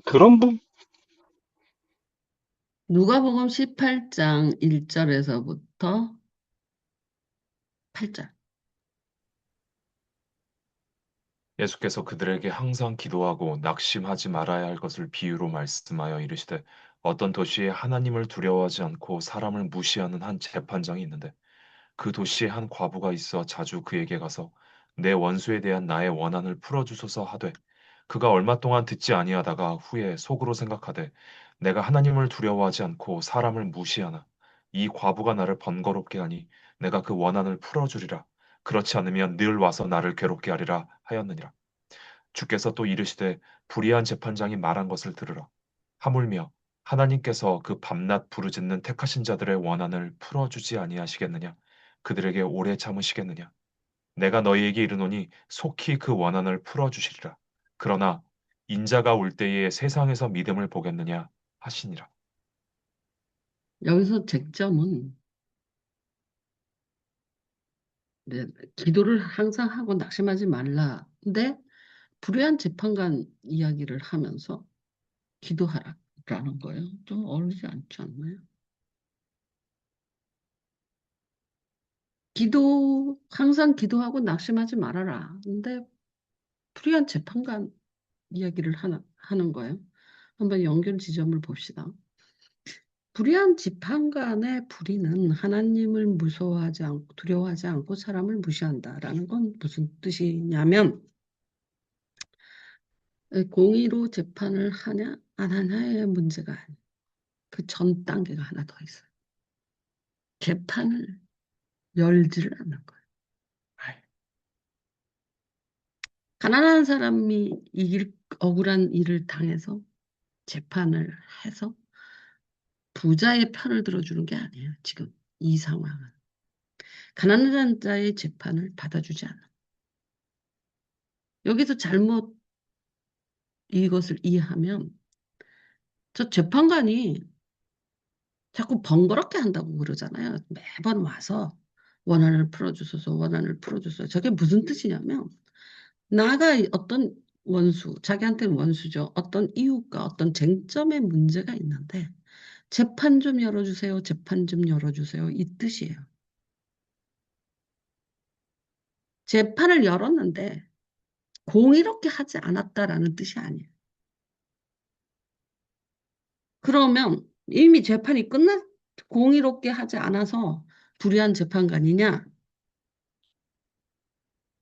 그런 분, 누가복음 18장 1절에서부터 8절. 예수께서 그들에게 항상 기도하고 낙심하지 말아야 할 것을 비유로 말씀하여 이르시되 어떤 도시에 하나님을 두려워하지 않고 사람을 무시하는 한 재판장이 있는데 그 도시에 한 과부가 있어 자주 그에게 가서 내 원수에 대한 나의 원한을 풀어주소서 하되 그가 얼마 동안 듣지 아니하다가 후에 속으로 생각하되 내가 하나님을 두려워하지 않고 사람을 무시하나 이 과부가 나를 번거롭게 하니 내가 그 원한을 풀어주리라. 그렇지 않으면 늘 와서 나를 괴롭게 하리라 하였느니라. 주께서 또 이르시되 불의한 재판장이 말한 것을 들으라. 하물며 하나님께서 그 밤낮 부르짖는 택하신 자들의 원한을 풀어주지 아니하시겠느냐? 그들에게 오래 참으시겠느냐? 내가 너희에게 이르노니 속히 그 원한을 풀어주시리라. 그러나 인자가 올 때에 세상에서 믿음을 보겠느냐 하시니라. 여기서 쟁점은 네, 기도를 항상 하고 낙심하지 말라. 근데 불의한 재판관 이야기를 하면서 기도하라라는 거예요. 좀 어울리지 않지 않나요? 항상 기도하고 낙심하지 말아라. 근데 불의한 재판관 이야기를 하는 거예요. 한번 연결 지점을 봅시다. 불의한 재판관의 불의는 하나님을 무서워하지 않고 두려워하지 않고 사람을 무시한다라는 건 무슨 뜻이냐면 공의로 재판을 하냐 안 하냐의 문제가 아니에요. 그 전 단계가 하나 더 있어요. 재판을 열지를 않는 거예요. 가난한 사람이 억울한 일을 당해서 재판을 해서 부자의 편을 들어주는 게 아니에요. 지금 이 상황은. 가난한 자의 재판을 받아주지 않아. 여기서 잘못 이것을 이해하면 저 재판관이 자꾸 번거롭게 한다고 그러잖아요. 매번 와서 원한을 풀어주소서, 원한을 풀어주소서. 저게 무슨 뜻이냐면 나가 어떤 원수, 자기한테는 원수죠. 어떤 이웃과 어떤 쟁점의 문제가 있는데 재판 좀 열어주세요, 재판 좀 열어주세요. 이 뜻이에요. 재판을 열었는데 공의롭게 하지 않았다라는 뜻이 아니에요. 그러면 이미 재판이 공의롭게 하지 않아서 불의한 재판관이냐?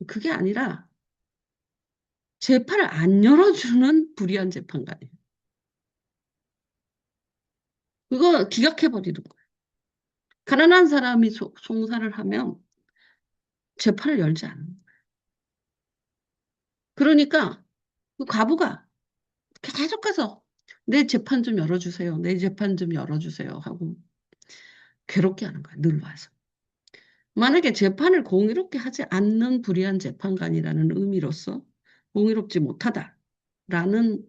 그게 아니라 재판을 안 열어주는 불의한 재판관이에요. 그거 기각해버리는 거예요. 가난한 사람이 송사를 하면 재판을 열지 않는 거예요. 그러니까 그 과부가 계속해서 내 재판 좀 열어주세요. 내 재판 좀 열어주세요. 하고 괴롭게 하는 거예요. 늘 와서. 만약에 재판을 공의롭게 하지 않는 불의한 재판관이라는 의미로서 공의롭지 못하다라는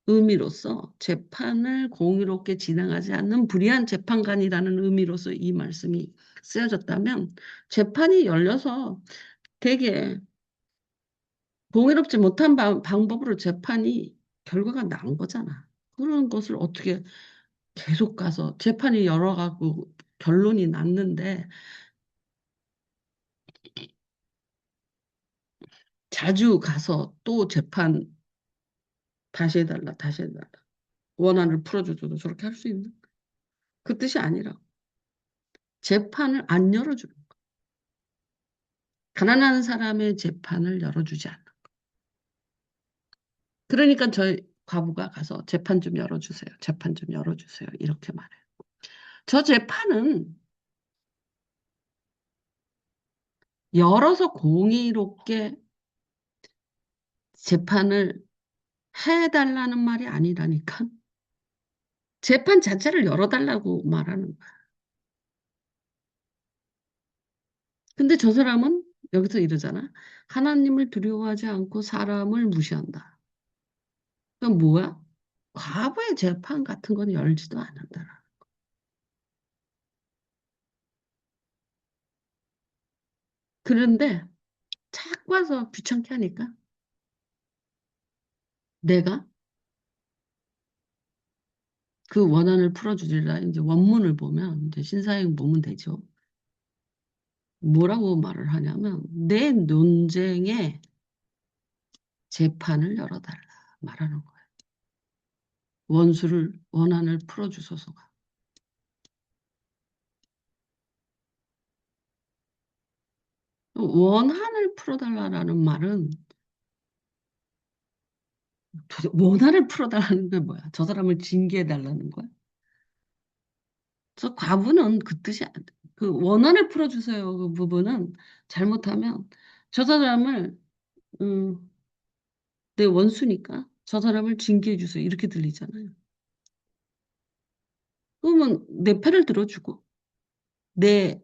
의미로서 재판을 공의롭게 진행하지 않는 불의한 재판관이라는 의미로서 이 말씀이 쓰여졌다면 재판이 열려서 되게 공의롭지 못한 방법으로 재판이 결과가 난 거잖아. 그런 것을 어떻게 계속 가서 재판이 열어가고 결론이 났는데 자주 가서 또 재판 다시 해달라, 다시 해달라. 원한을 풀어줘도 저렇게 할 수 있는 그 뜻이 아니라 재판을 안 열어주는 가난한 사람의 재판을 열어주지 않는. 그러니까 저희 과부가 가서 재판 좀 열어주세요. 재판 좀 열어주세요. 이렇게 말해요. 저 재판은 열어서 공의롭게 재판을 해달라는 말이 아니라니까. 재판 자체를 열어달라고 말하는 거야. 근데 저 사람은 여기서 이러잖아. 하나님을 두려워하지 않고 사람을 무시한다. 그럼 뭐야? 과거의 재판 같은 건 열지도 않는다. 그런데 자꾸 와서 귀찮게 하니까 내가 그 원한을 풀어주리라 이제 원문을 보면 이제 신사역 보면 되죠. 뭐라고 말을 하냐면 내 논쟁에 재판을 열어달라 말하는 거예요. 원한을 풀어주소서가. 원한을 풀어달라는 말은 원한을 풀어달라는 게 뭐야? 저 사람을 징계해달라는 거야? 저 과부는 그 뜻이 그 원한을 풀어주세요. 그 부분은 잘못하면 저 사람을 음, 내 원수니까 저 사람을 징계해 주세요. 이렇게 들리잖아요. 그러면 내 편을 들어주고 내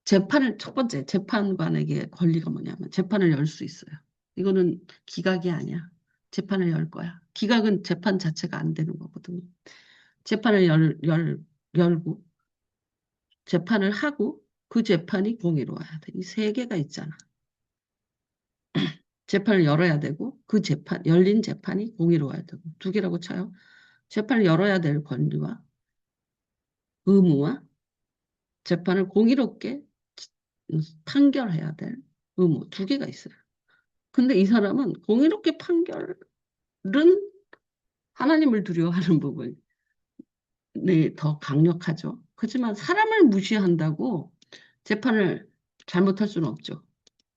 재판을 첫 번째 재판관에게 권리가 뭐냐면 재판을 열 수 있어요. 이거는 기각이 아니야. 재판을 열 거야. 기각은 재판 자체가 안 되는 거거든요. 재판을 열고 재판을 하고 그 재판이 공의로워야 돼. 이 세 개가 있잖아. 재판을 열어야 되고 그 열린 재판이 공의로워야 되고 두 개라고 쳐요. 재판을 열어야 될 권리와 의무와 재판을 공의롭게 판결해야 될 의무 두 개가 있어요. 근데 이 사람은 공의롭게 판결은 하나님을 두려워하는 부분이 더 강력하죠. 그렇지만 사람을 무시한다고 재판을 잘못할 수는 없죠.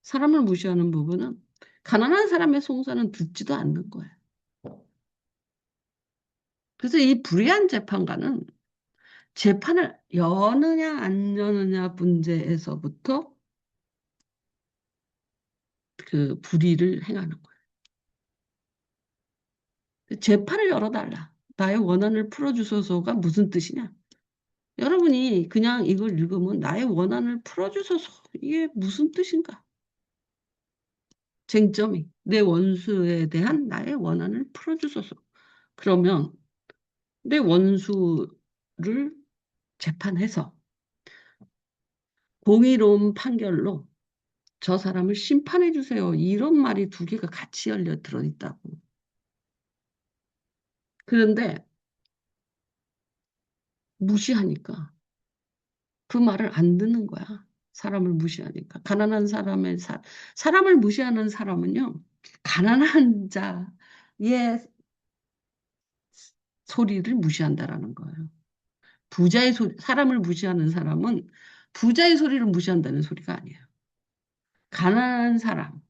사람을 무시하는 부분은 가난한 사람의 송사는 듣지도 않는 거예요. 그래서 이 불의한 재판관은 재판을 여느냐 안 여느냐 문제에서부터 그 불의를 행하는 거예요. 재판을 열어달라. 나의 원한을 풀어주소서가 무슨 뜻이냐? 여러분이 그냥 이걸 읽으면 나의 원한을 풀어주소서. 이게 무슨 뜻인가? 쟁점이 내 원수에 대한 나의 원한을 풀어주소서. 그러면 내 원수를 재판해서 공의로운 판결로 저 사람을 심판해 주세요. 이런 말이 두 개가 같이 열려 들어있다고. 그런데 무시하니까 그 말을 안 듣는 거야. 사람을 무시하니까. 가난한 사람을 무시하는 사람은요, 가난한 자의 소리를 무시한다라는 거예요. 사람을 무시하는 사람은 부자의 소리를 무시한다는 소리가 아니에요. 가난한 사람의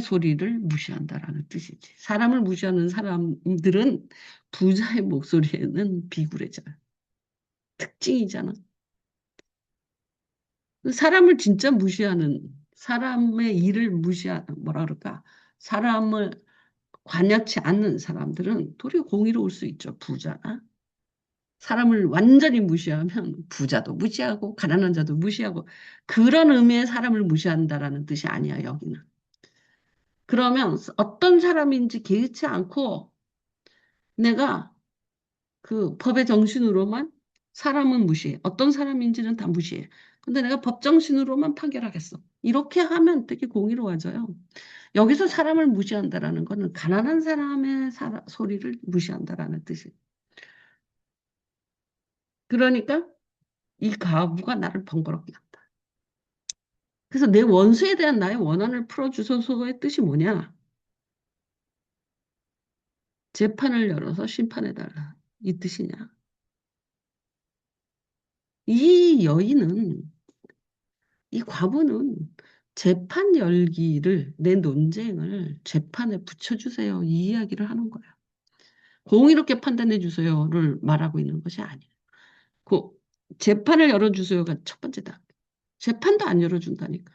소리를 무시한다라는 뜻이지. 사람을 무시하는 사람들은 부자의 목소리에는 비굴해져요. 특징이잖아. 사람을 진짜 무시하는, 사람의 일을 무시하는, 뭐라 그럴까? 사람을 관여치 않는 사람들은 도리어 공의로울 수 있죠. 부자나. 사람을 완전히 무시하면 부자도 무시하고 가난한 자도 무시하고 그런 의미의 사람을 무시한다라는 뜻이 아니야, 여기는. 그러면 어떤 사람인지 개의치 않고 내가 그 법의 정신으로만 사람은 무시해. 어떤 사람인지는 다 무시해. 근데 내가 법 정신으로만 판결하겠어. 이렇게 하면 되게 공의로워져요. 여기서 사람을 무시한다라는 거는 가난한 사람의 소리를 무시한다라는 뜻이에요. 그러니까 이 가부가 나를 번거롭게 한다. 그래서 내 원수에 대한 나의 원한을 풀어주소서의 뜻이 뭐냐? 재판을 열어서 심판해달라. 이 뜻이냐? 이 여인은, 이 과부는 재판 열기를, 내 논쟁을 재판에 붙여주세요. 이 이야기를 하는 거야. 공의롭게 판단해 주세요를 말하고 있는 것이 아니에요. 그 재판을 열어주세요가 첫 번째다. 재판도 안 열어준다니까.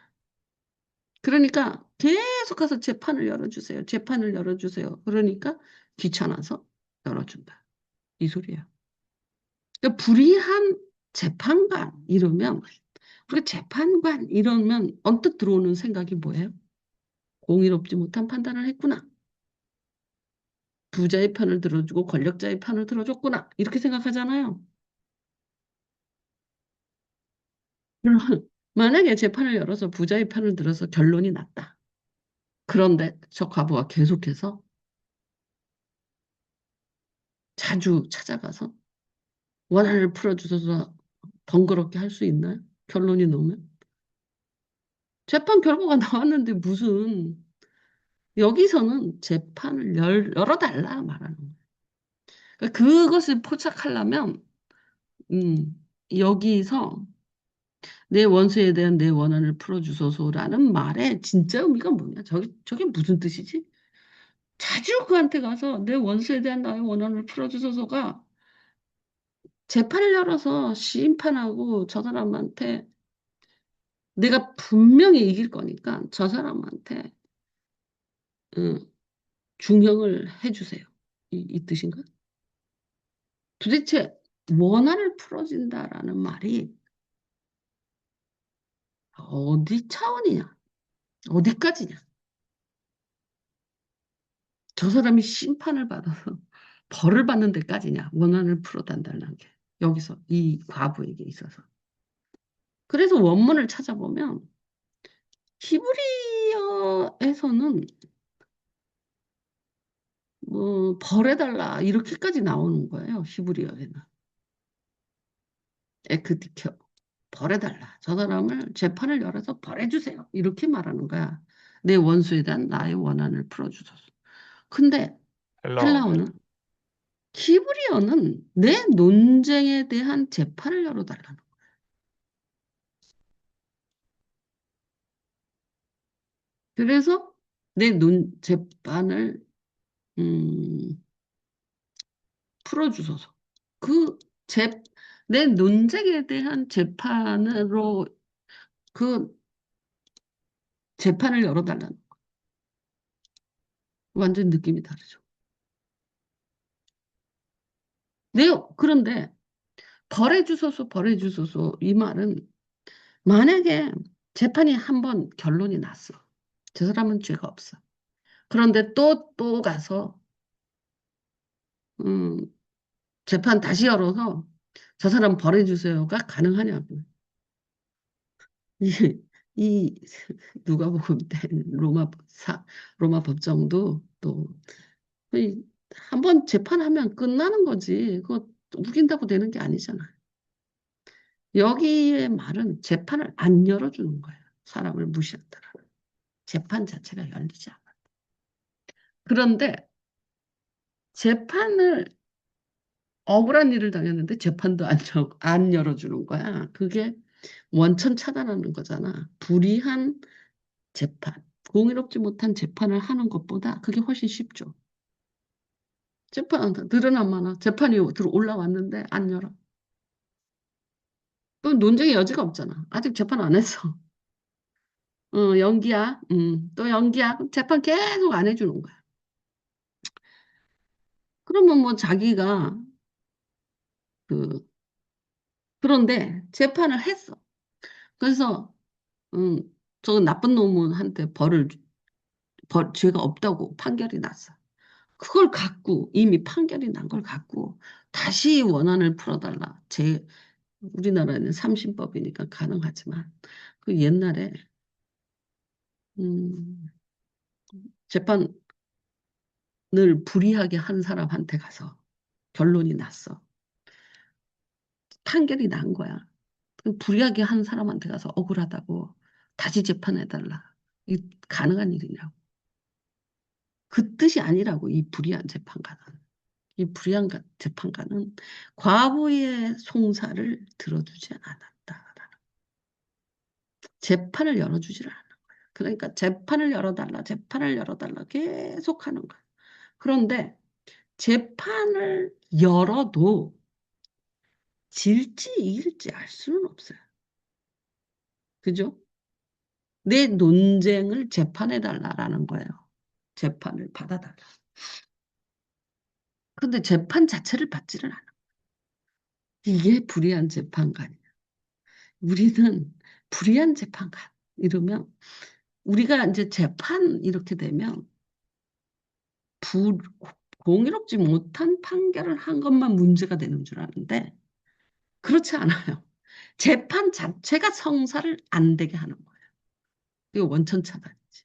그러니까 계속 가서 재판을 열어주세요. 재판을 열어주세요. 그러니까 귀찮아서 열어준다. 이 소리야. 그러니까 불의한 재판관 이러면 우리가 재판관 이러면 언뜻 들어오는 생각이 뭐예요? 공의롭지 못한 판단을 했구나. 부자의 편을 들어주고 권력자의 편을 들어줬구나. 이렇게 생각하잖아요. 물론 만약에 재판을 열어서 부자의 편을 들어서 결론이 났다. 그런데 저 과부가 계속해서 자주 찾아가서 원한을 풀어주셔서 번거롭게 할 수 있나요? 결론이 나오면? 재판 결과가 나왔는데 무슨 여기서는 재판을 열어달라 말하는 거예요. 그러니까 그것을 포착하려면 음, 여기서 내 원수에 대한 내 원한을 풀어주소서라는 말의 진짜 의미가 뭐냐? 저게 무슨 뜻이지? 자주 그한테 가서 내 원수에 대한 나의 원한을 풀어주소서가 재판을 열어서 심판하고 저 사람한테 내가 분명히 이길 거니까 저 사람한테 어, 중형을 해주세요. 이 뜻인가? 도대체 원한을 풀어준다라는 말이 어디 차원이냐? 어디까지냐? 저 사람이 심판을 받아서 벌을 받는 데까지냐? 원한을 풀어단다는 게 여기서 이 과부에게 있어서. 그래서 원문을 찾아보면 히브리어에서는 뭐 벌해달라 이렇게까지 나오는 거예요. 히브리어에는 에크디켜 벌해달라. 저 사람을 재판을 열어서 벌해주세요. 이렇게 말하는 거야. 내 원수에 대한 나의 원한을 풀어주소서. 근데 헬라어는 헬라어는 히브리어는 내 논쟁에 대한 재판을 열어달라는 거야. 그래서 내 재판을 음, 풀어주소서. 그 재, 내 논쟁에 대한 재판으로 그 재판을 열어달라는 완전 느낌이 다르죠. 그런데 벌해주소서, 벌해주소서 이 말은 만약에 재판이 한 번 결론이 났어. 저 사람은 죄가 없어. 그런데 또 가서 음, 재판 다시 열어서 저 사람 벌해주세요가 가능하냐고. 이, 이 누가복음 때 로마 법정도 또 한 번 재판하면 끝나는 거지. 그거 우긴다고 되는 게 아니잖아. 여기의 말은 재판을 안 열어주는 거예요. 사람을 무시한다라. 재판 자체가 열리지 않아. 그런데 재판을 억울한 일을 당했는데 재판도 안 열어주는 거야. 그게 원천 차단하는 거잖아. 불이한 재판, 공의롭지 못한 재판을 하는 것보다 그게 훨씬 쉽죠. 재판 늘어난 많아. 재판이 들어 올라왔는데 안 열어. 그럼 논쟁의 여지가 없잖아. 아직 재판 안 했어. 연기야. 또 연기야. 그럼 재판 계속 안 해주는 거야. 그러면 뭐 자기가 그 그런데 재판을 했어. 그래서 음, 저 나쁜 놈한테 죄가 없다고 판결이 났어. 그걸 갖고 이미 판결이 난 걸 갖고 다시 원한을 풀어달라. 우리나라에는 삼심법이니까 가능하지만 그 옛날에 음, 재판을 불이하게 한 사람한테 가서 결론이 났어. 판결이 난 거야. 그 불이하게 한 사람한테 가서 억울하다고 다시 재판해달라. 이 가능한 일이냐고. 그 뜻이 아니라고 이 불이한 재판관은. 이 불이한 재판관은 과부의 송사를 들어주지 않았다. 재판을 열어주지를 않는 거예요. 그러니까 재판을 열어달라, 재판을 열어달라 계속 하는 거예요. 그런데 재판을 열어도 질지 이길지 알 수는 없어요. 그죠? 내 논쟁을 재판해달라라는 거예요. 재판을 받아달라. 근데 재판 자체를 받지를 않아. 이게 불의한 재판관이야. 우리는 불의한 재판관 이러면 우리가 이제 재판 이렇게 되면 불, 공의롭지 못한 판결을 한 것만 문제가 되는 줄 아는데 그렇지 않아요. 재판 자체가 성사를 안 되게 하는 거예요. 이거 원천 차단이지.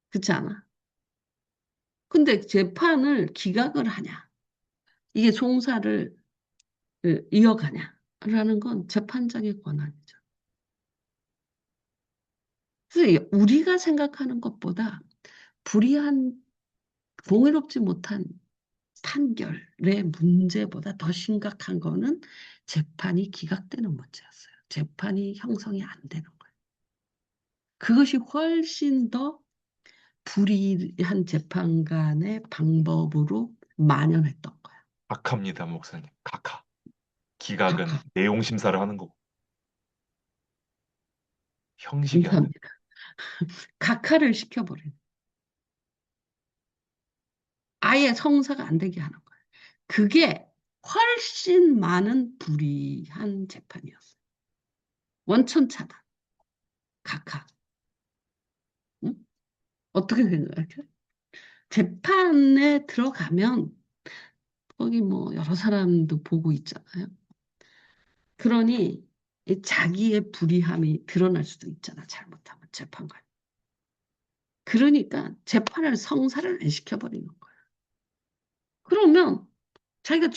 그렇지 않아? 근데 재판을 기각을 하냐? 이게 송사를 이어가냐라는 건 재판장의 권한이죠. 그래서 우리가 생각하는 것보다 불이한, 공의롭지 못한 판결의 문제보다 더 심각한 거는 재판이 기각되는 문제였어요. 재판이 형성이 안 되는 거예요. 그것이 훨씬 더 불이한 재판관의 방법으로 만연했던 거야. 각하입니다, 목사님. 각하. 기각은 각하. 내용 심사를 하는 거고 형식이 아니에요. 감사합니다. 각하를 시켜버린. 아예 성사가 안 되게 하는 거야. 그게 훨씬 많은 불이한 재판이었어요. 원천차단, 각하. 응? 어떻게 생각해? 재판에 들어가면 거기 뭐 여러 사람도 보고 있잖아요. 그러니 이 자기의 불이함이 드러날 수도 있잖아. 잘못하면 재판관. 그러니까 재판을 성사를 안 시켜버리는 거야. 그러면 자기가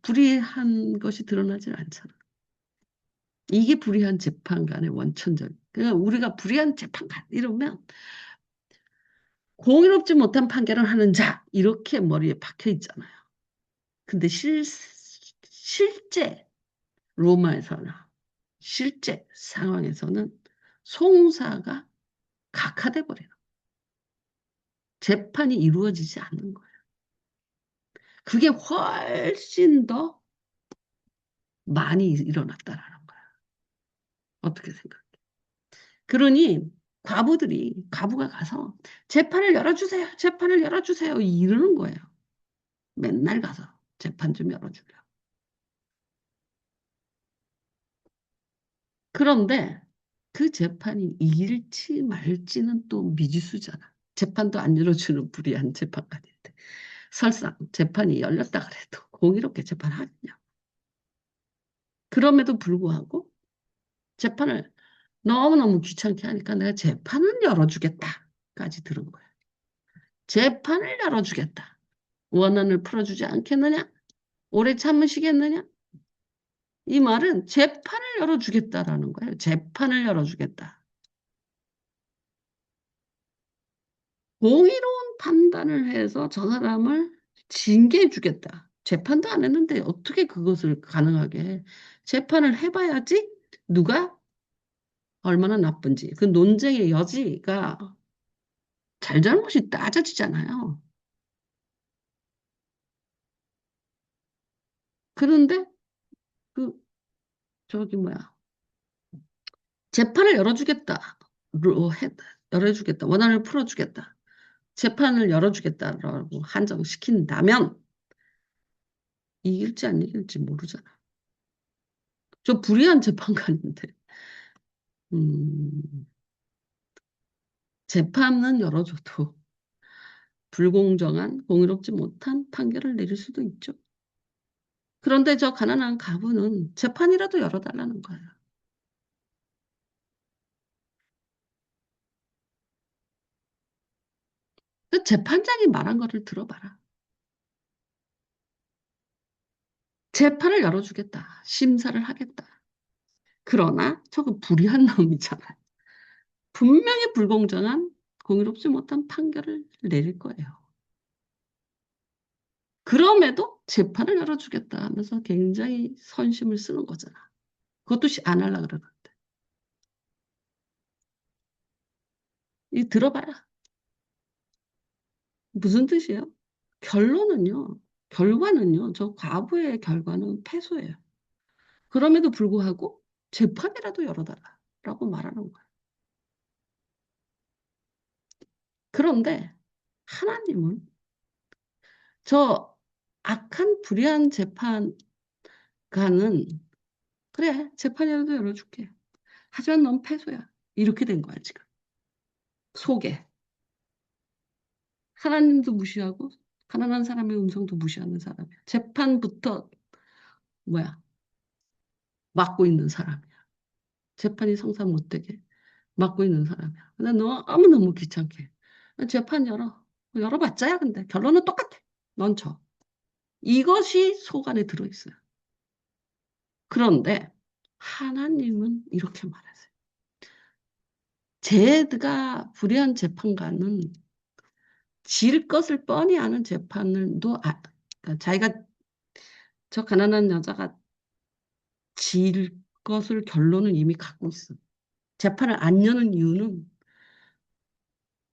불이한 것이 드러나질 않잖아. 이게 불이한 재판관의 원천적. 그러니까 우리가 불이한 재판관 이러면 공의롭지 못한 판결을 하는 자 이렇게 머리에 박혀 있잖아요. 근데 실제 로마에서나 실제 상황에서는 송사가 각하돼 버려요. 재판이 이루어지지 않는 거예요. 그게 훨씬 더 많이 일어났다라는 거야. 어떻게 생각해? 그러니 과부가 가서 재판을 열어주세요. 재판을 열어주세요. 이러는 거예요. 맨날 가서 재판 좀 열어주려. 그런데 그 재판이 이길지 말지는 또 미지수잖아. 재판도 안 열어주는 불이한 재판관인데. 설사 재판이 열렸다 그래도 공의롭게 재판하겠냐. 그럼에도 불구하고 재판을 너무너무 귀찮게 하니까 내가 재판은 열어주겠다까지 들은 거야. 재판을 열어주겠다. 원한을 풀어주지 않겠느냐? 오래 참으시겠느냐? 이 말은 재판을 열어주겠다라는 거예요. 재판을 열어주겠다. 공의로운 판단을 해서 저 사람을 징계해주겠다. 재판도 안 했는데 어떻게 그것을 가능하게 해? 재판을 해봐야지 누가 얼마나 나쁜지. 그 논쟁의 여지가 잘잘못이 따져지잖아요. 그런데 그 저기 뭐야 재판을 열어주겠다. 열어주겠다. 원한을 풀어주겠다. 재판을 열어주겠다라고 한정시킨다면 이길지 안 이길지 모르잖아. 저 불의한 재판관인데 음, 재판은 열어줘도 불공정한 공의롭지 못한 판결을 내릴 수도 있죠. 그런데 저 가난한 가부는 재판이라도 열어달라는 거예요. 그 재판장이 말한 거를 들어봐라. 재판을 열어주겠다. 심사를 하겠다. 그러나 저거 불의한 놈이잖아요. 분명히 불공정한 공의롭지 못한 판결을 내릴 거예요. 그럼에도 재판을 열어주겠다 하면서 굉장히 선심을 쓰는 거잖아. 그것도 안 하려고 그러는데. 이 들어봐라. 무슨 뜻이에요? 결론은요, 결과는요, 저 과부의 결과는 패소예요. 그럼에도 불구하고 재판이라도 열어달라라고 말하는 거예요. 그런데 하나님은 저 악한 불의한 재판관은 그래, 재판이라도 열어줄게. 하지만 넌 패소야. 이렇게 된 거야, 지금. 속에. 하나님도 무시하고 가난한 사람의 음성도 무시하는 사람이야. 재판부터 뭐야? 막고 있는 사람이야. 재판이 성사 못 되게 막고 있는 사람이야. 근데 너무너무 귀찮게. 재판 열어봤자야, 근데. 결론은 똑같아. 넌 져. 이것이 속 안에 들어있어요. 그런데 하나님은 이렇게 말하세요. 제가 불의한 재판관은 질 것을 뻔히 아는 재판을도 그러니까 자기가 저 가난한 여자가 질 것을 결론은 이미 갖고 있어. 재판을 안 여는 이유는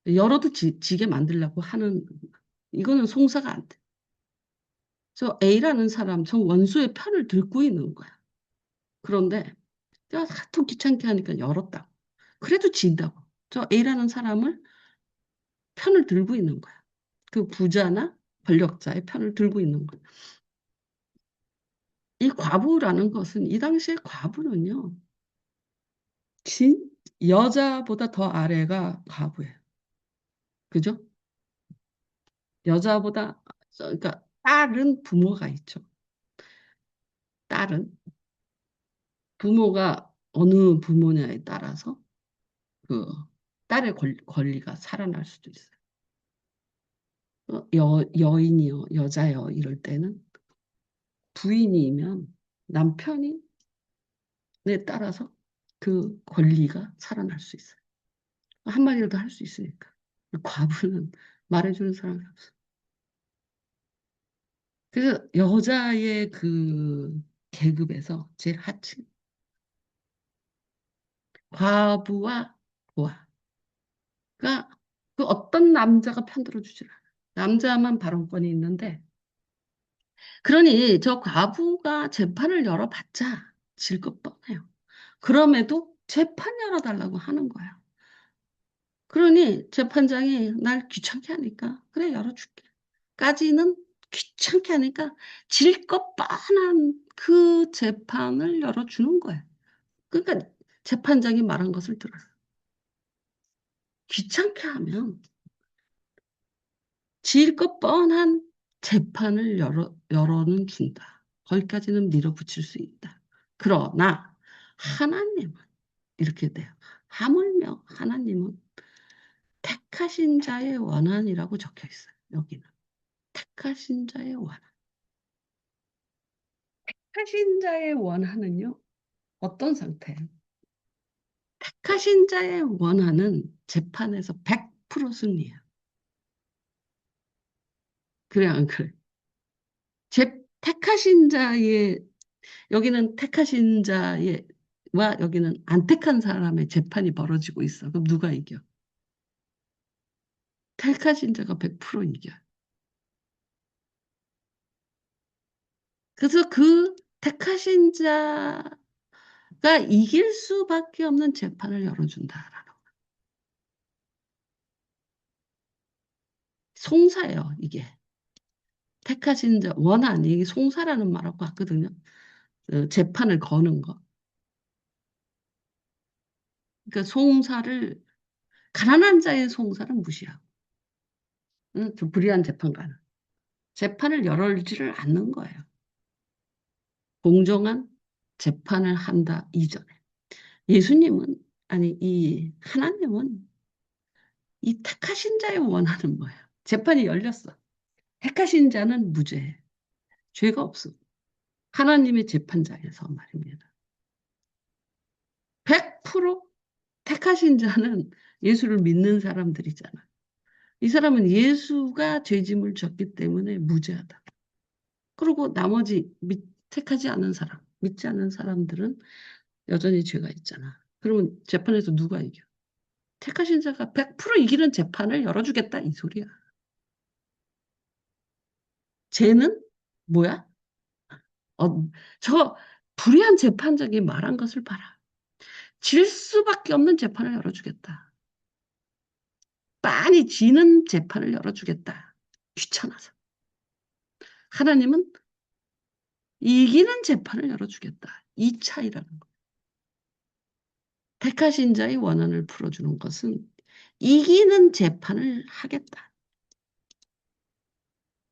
열어도 지게 만들려고 하는 이거는 송사가 안 돼. 저 A라는 사람, 저 원수의 편을 들고 있는 거야. 그런데 내가 하도 귀찮게 하니까 열었다. 그래도 진다고. 저 A라는 사람을 편을 들고 있는 거야. 그 부자나 권력자의 편을 들고 있는 거야. 이 과부라는 것은 이 당시의 과부는요. 진 여자보다 더 아래가 과부예요. 그죠? 여자보다 그러니까 딸은 부모가 있죠. 딸은 부모가 어느 부모냐에 따라서 그 딸의 권리가 살아날 수도 있어요. 여인이요, 여자요 이럴 때는 부인이면 남편이 에 따라서 그 권리가 살아날 수 있어요. 한마디라도 할 수 있으니까. 과부는 말해주는 사람이 없어. 그래서 여자의 그 계급에서 제일 하층. 과부와 고아. 그러니까 그 어떤 남자가 편들어주질 않아. 남자만 발언권이 있는데, 그러니 저 과부가 재판을 열어봤자 질 것 뻔해요. 그럼에도 재판 열어달라고 하는 거야. 그러니 재판장이 날 귀찮게 하니까 그래 열어줄게. 까지는 귀찮게 하니까 질 것 뻔한 그 재판을 열어주는 거야. 그러니까 재판장이 말한 것을 들어요. 귀찮게 하면 질 것 뻔한 재판을 열어는 준다. 거기까지는 밀어붙일 수 있다. 그러나 하나님은 이렇게 돼요. 하물며 하나님은 택하신 자의 원한이라고 적혀 있어요. 여기는. 택하신 자의 원한. 택하신 자의 원한은요, 어떤 상태예요? 택하신 자의 원한은 재판에서 100% 승리예요. 그래, 안 그래? 택하신 자의, 여기는 택하신 자의, 와, 여기는 안 택한 사람의 재판이 벌어지고 있어. 그럼 누가 이겨? 택하신 자가 100% 이겨. 그래서 그 택하신 자가 이길 수밖에 없는 재판을 열어준다라는 거. 송사예요, 이게. 택하신 자, 원한, 이게 송사라는 말하고 같거든요. 재판을 거는 거. 그러니까 송사를, 가난한 자의 송사는 무시하고, 응? 그 불의한 재판관은. 재판을 열어주지를 않는 거예요. 공정한 재판을 한다 이전에. 예수님은, 아니, 이 하나님은 이 택하신 자의 원하는 뭐예요? 재판이 열렸어. 택하신 자는 무죄. 죄가 없어. 하나님의 재판자에서 말입니다. 100% 택하신 자는 예수를 믿는 사람들이잖아. 이 사람은 예수가 죄짐을 졌기 때문에 무죄하다. 그리고 나머지 택하지 않은 사람, 믿지 않는 사람들은 여전히 죄가 있잖아. 그러면 재판에서 누가 이겨? 택하신 자가 100% 이기는 재판을 열어주겠다 이 소리야. 쟤는 뭐야? 어, 저 불의한 재판장이 말한 것을 봐라. 질 수밖에 없는 재판을 열어주겠다. 빤히 지는 재판을 열어주겠다. 귀찮아서. 하나님은 이기는 재판을 열어주겠다. 이 차이라는 거. 택하신 자의 원한을 풀어주는 것은 이기는 재판을 하겠다.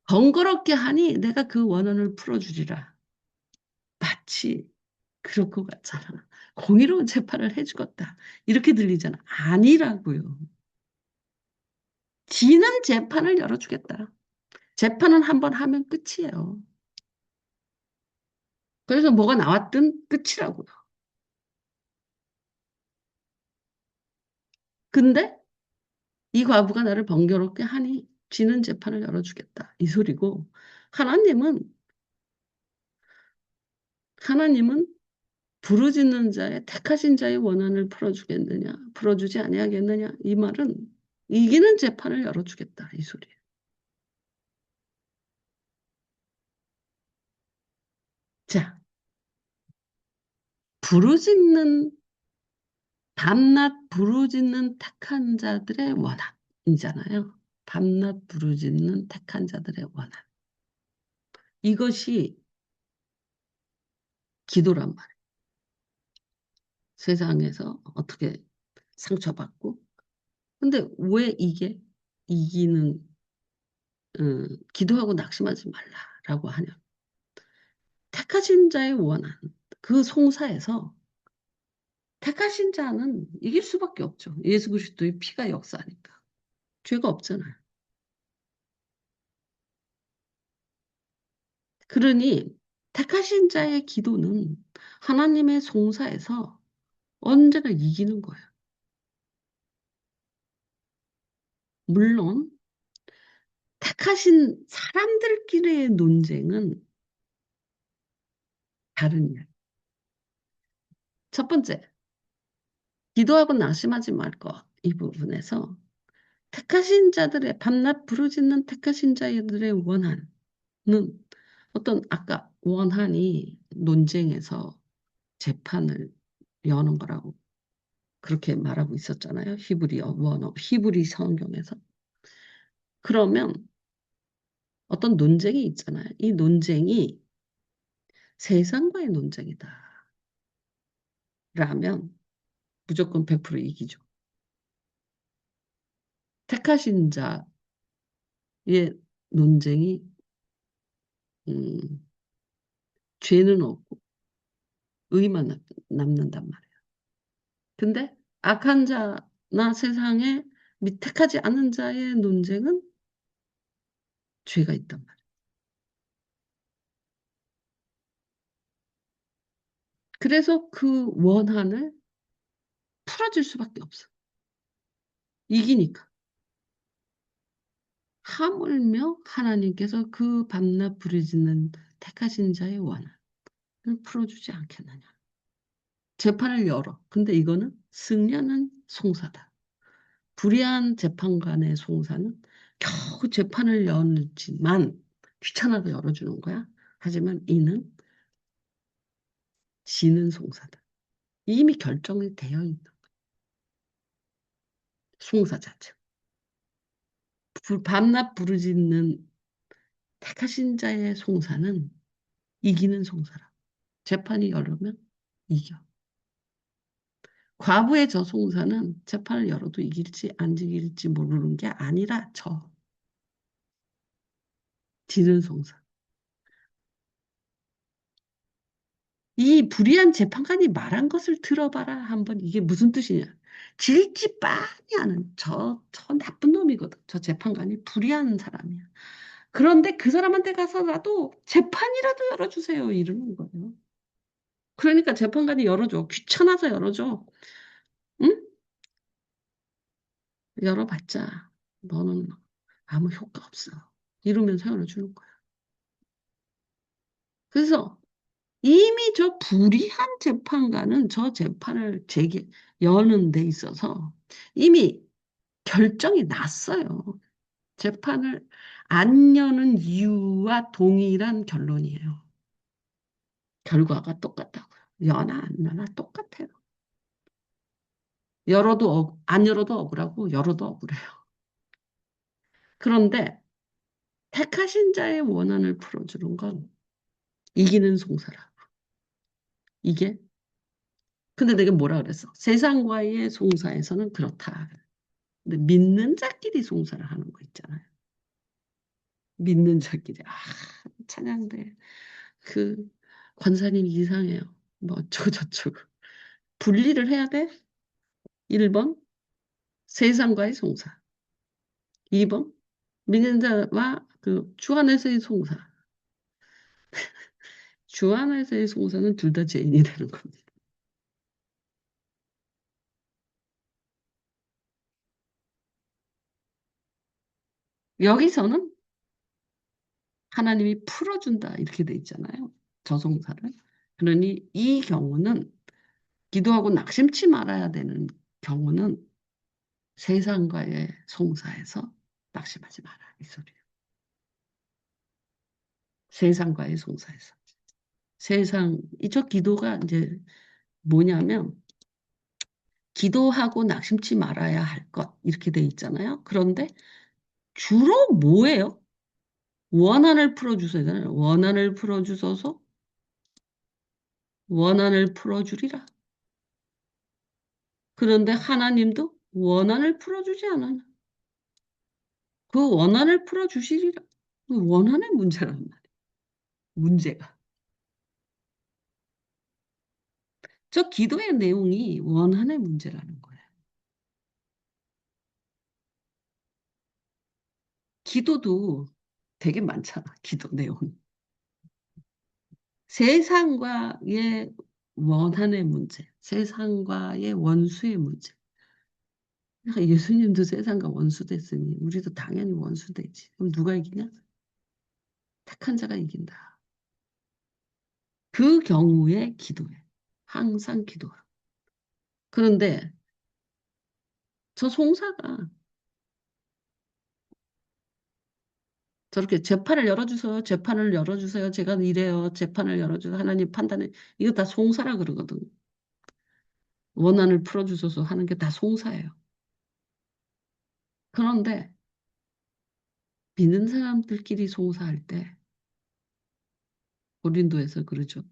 번거롭게 하니 내가 그 원한을 풀어주리라. 마치 그럴 것 같잖아. 공의로운 재판을 해주겠다. 이렇게 들리잖아. 아니라고요. 지는 재판을 열어주겠다. 재판은 한 번 하면 끝이에요. 그래서 뭐가 나왔든 끝이라고요. 근데 이 과부가 나를 번거롭게 하니 쥐는 재판을 열어주겠다. 이 소리고 하나님은 하나님은 부르짖는 자의 택하신 자의 원한을 풀어주겠느냐, 풀어주지 아니하겠느냐. 이 말은 이기는 재판을 열어주겠다. 이 소리예요. 자, 부르짖는 밤낮 부르짖는 택한 자들의 원한이잖아요. 밤낮 부르짖는 택한 자들의 원한. 이것이 기도란 말이에요. 세상에서 어떻게 상처받고. 근데 왜 이게 이기는 기도하고 낙심하지 말라라고 하냐. 택하신 자의 원한. 그 송사에서 택하신 자는 이길 수밖에 없죠. 예수 그리스도의 피가 역사하니까. 죄가 없잖아요. 그러니 택하신 자의 기도는 하나님의 송사에서 언제나 이기는 거예요. 물론 택하신 사람들끼리의 논쟁은 다른 이야기. 첫 번째, 기도하고 낙심하지 말 것. 이 부분에서 택하신 자들의 밤낮 부르짖는 택하신 자들의 원한은 어떤 아까 원한이 논쟁에서 재판을 여는 거라고 그렇게 말하고 있었잖아요. 히브리어 원어, 히브리 성경에서. 그러면 어떤 논쟁이 있잖아요. 이 논쟁이 세상과의 논쟁이다. 라면 무조건 100% 이기죠. 택하신 자의 논쟁이 음, 죄는 없고 의만 남는단 말이에요. 근데 악한 자나 세상에 택하지 않은 자의 논쟁은 죄가 있단 말이에요. 그래서 그 원한을 풀어줄 수밖에 없어. 이기니까. 하물며 하나님께서 그 밤낮 부르짖는 택하신 자의 원한을 풀어주지 않겠느냐. 재판을 열어. 근데 이거는 승리하는 송사다. 불의한 재판관의 송사는 겨우 재판을 열지만 귀찮아서 열어주는 거야. 하지만 이는 지는 송사다. 이미 결정이 되어 있는 송사 자체. 밤낮 부르짖는 택하신 자의 송사는 이기는 송사라. 재판이 열으면 이겨. 과부의 저 송사는 재판을 열어도 이길지 안 이길지 모르는 게 아니라 지는 송사. 이 불의한 재판관이 말한 것을 들어봐라. 한번 이게 무슨 뜻이냐. 질지 빤히 아는 저 나쁜 놈이거든. 저 재판관이 불의한 사람이야. 그런데 그 사람한테 가서라도 재판이라도 열어주세요. 이러는 거예요. 그러니까 재판관이 열어줘. 귀찮아서 열어줘. 응? 열어봤자 너는 아무 효과 없어. 이러면서 열어주는 거야. 그래서 이미 저 불의한 재판관은 저 재판을 여는 데 있어서 이미 결정이 났어요. 재판을 안 여는 이유와 동일한 결론이에요. 결과가 똑같다고요. 여나 안 여나 똑같아요. 안 열어도 억울하고 열어도 억울해요. 그런데 택하신 자의 원한을 풀어주는 건 이기는 송사라. 이게 근데 내가 뭐라 그랬어? 세상과의 송사에서는 그렇다. 근데 믿는 자끼리 송사를 하는 거 있잖아요. 믿는 자끼리. 찬양대. 그 권사님 이상해요. 뭐 어쩌고 저쩌고. 분리를 해야 돼. 1번 세상과의 송사. 2번 믿는 자와 그 주 안에서의 송사. 주 안에서의 송사는 둘 다 죄인이 되는 겁니다. 여기서는 하나님이 풀어준다 이렇게 돼 있잖아요. 저송사를. 그러니 이 경우는 기도하고 낙심치 말아야 되는 경우는 세상과의 송사에서 낙심하지 마라 이 소리예요. 세상과의 송사에서. 세상 이저 기도가 이제 뭐냐면 기도하고 낙심치 말아야 할 것 이렇게 돼 있잖아요. 그런데 주로 뭐예요? 원한을 풀어주세요. 원한을 풀어주소서 원한을 풀어주리라. 그런데 하나님도 원한을 풀어주지 않아요. 그 원한을 풀어주시리라. 그 원한의 문제란 말이에요. 문제가. 저 기도의 내용이 원한의 문제라는 거예요. 기도도 되게 많잖아. 기도 내용. 세상과의 원한의 문제, 세상과의 원수의 문제. 그러니까 예수님도 세상과 원수 됐으니 우리도 당연히 원수 되지. 그럼 누가 이기냐? 택한 자가 이긴다. 그 경우에 기도해. 항상 기도하. 그런데 저 송사가 저렇게 재판을 열어주세요. 재판을 열어주세요. 제가 이래요. 재판을 열어주세요. 하나님 판단을. 이거 다 송사라 그러거든. 원한을 풀어주셔서 하는 게 다 송사예요. 그런데 믿는 사람들끼리 송사할 때 고린도에서 그러죠.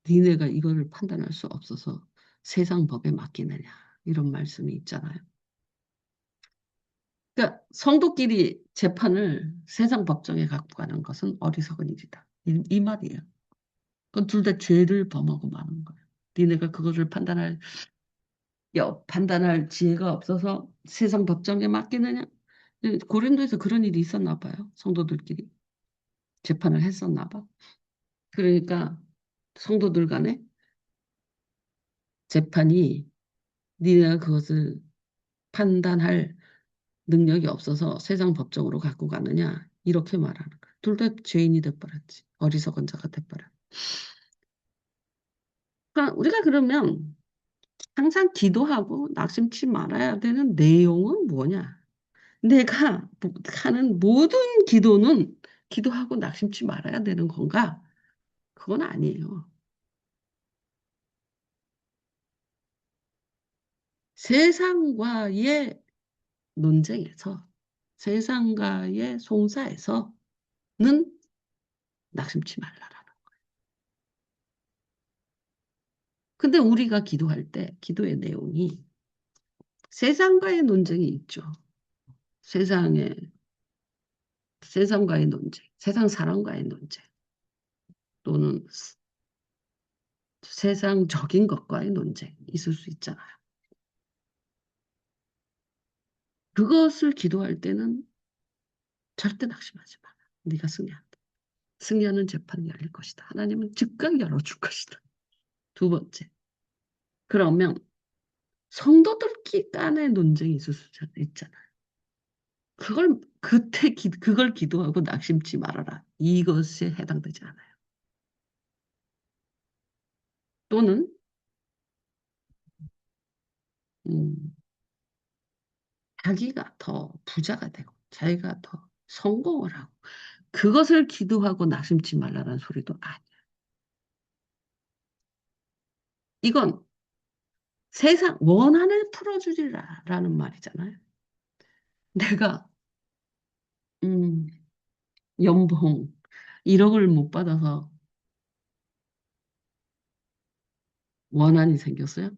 니네가 이거를 판단할 수 없어서 세상 법에 맡기느냐. 이런 말씀이 있잖아요. 그러니까 성도끼리 재판을 세상 법정에 갖고 가는 것은 어리석은 일이다. 이 말이에요. 그건 둘 다 죄를 범하고 마는 거예요. 니네가 그것을 판단할 지혜가 없어서 세상 법정에 맡기느냐? 고린도에서 그런 일이 있었나 봐요. 성도들끼리 재판을 했었나 봐. 그러니까 성도들 간에 재판이 니네가 그것을 판단할 능력이 없어서 세상 법정으로 갖고 가느냐? 이렇게 말하는 거야. 둘 다 죄인이 돼버렸지. 어리석은 자가 돼버려. 그러니까 우리가 그러면 항상 기도하고 낙심치 말아야 되는 내용은 뭐냐? 내가 하는 모든 기도는 기도하고 낙심치 말아야 되는 건가? 그건 아니에요. 세상과의 논쟁에서, 세상과의 송사에서는 낙심치 말라라는. 근데 우리가 기도할 때 기도의 내용이 세상과의 논쟁이 있죠. 세상에, 세상과의 논쟁, 세상 사람과의 논쟁, 또는 세상적인 것과의 논쟁 있을 수 있잖아요. 그것을 기도할 때는 절대 낙심하지 마라. 네가 승리한다. 승리하는 재판이 열릴 것이다. 하나님은 즉각 열어줄 것이다. 두 번째. 그러면 성도들끼리 간의 논쟁이 있을 수 있잖아요. 그걸 기도하고 낙심치 말아라. 이것에 해당되지 않아요. 또는, 음, 자기가 더 부자가 되고, 자기가 더 성공을 하고, 그것을 기도하고 낙심치 말라는 소리도 아니야. 이건 세상 원한을 풀어주리라라는 말이잖아요. 내가, 음, 연봉 1억을 못 받아서 원한이 생겼어요.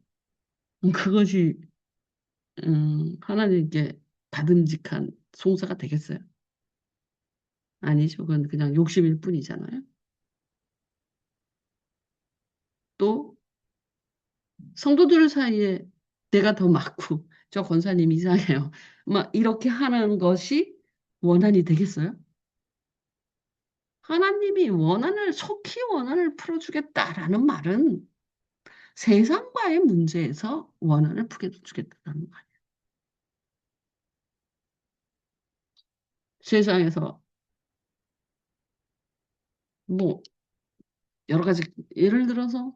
그것이 하나님께 받음직한 송사가 되겠어요? 아니죠. 그건 그냥 욕심일 뿐이잖아요. 또 성도들 사이에 내가 더 많고 저 권사님 이상해요. 막 이렇게 하는 것이 원한이 되겠어요? 하나님이 원한을, 속히 원한을 풀어주겠다라는 말은 세상과의 문제에서 원한을 풀어주겠다는 말. 세상에서 뭐 여러 가지 예를 들어서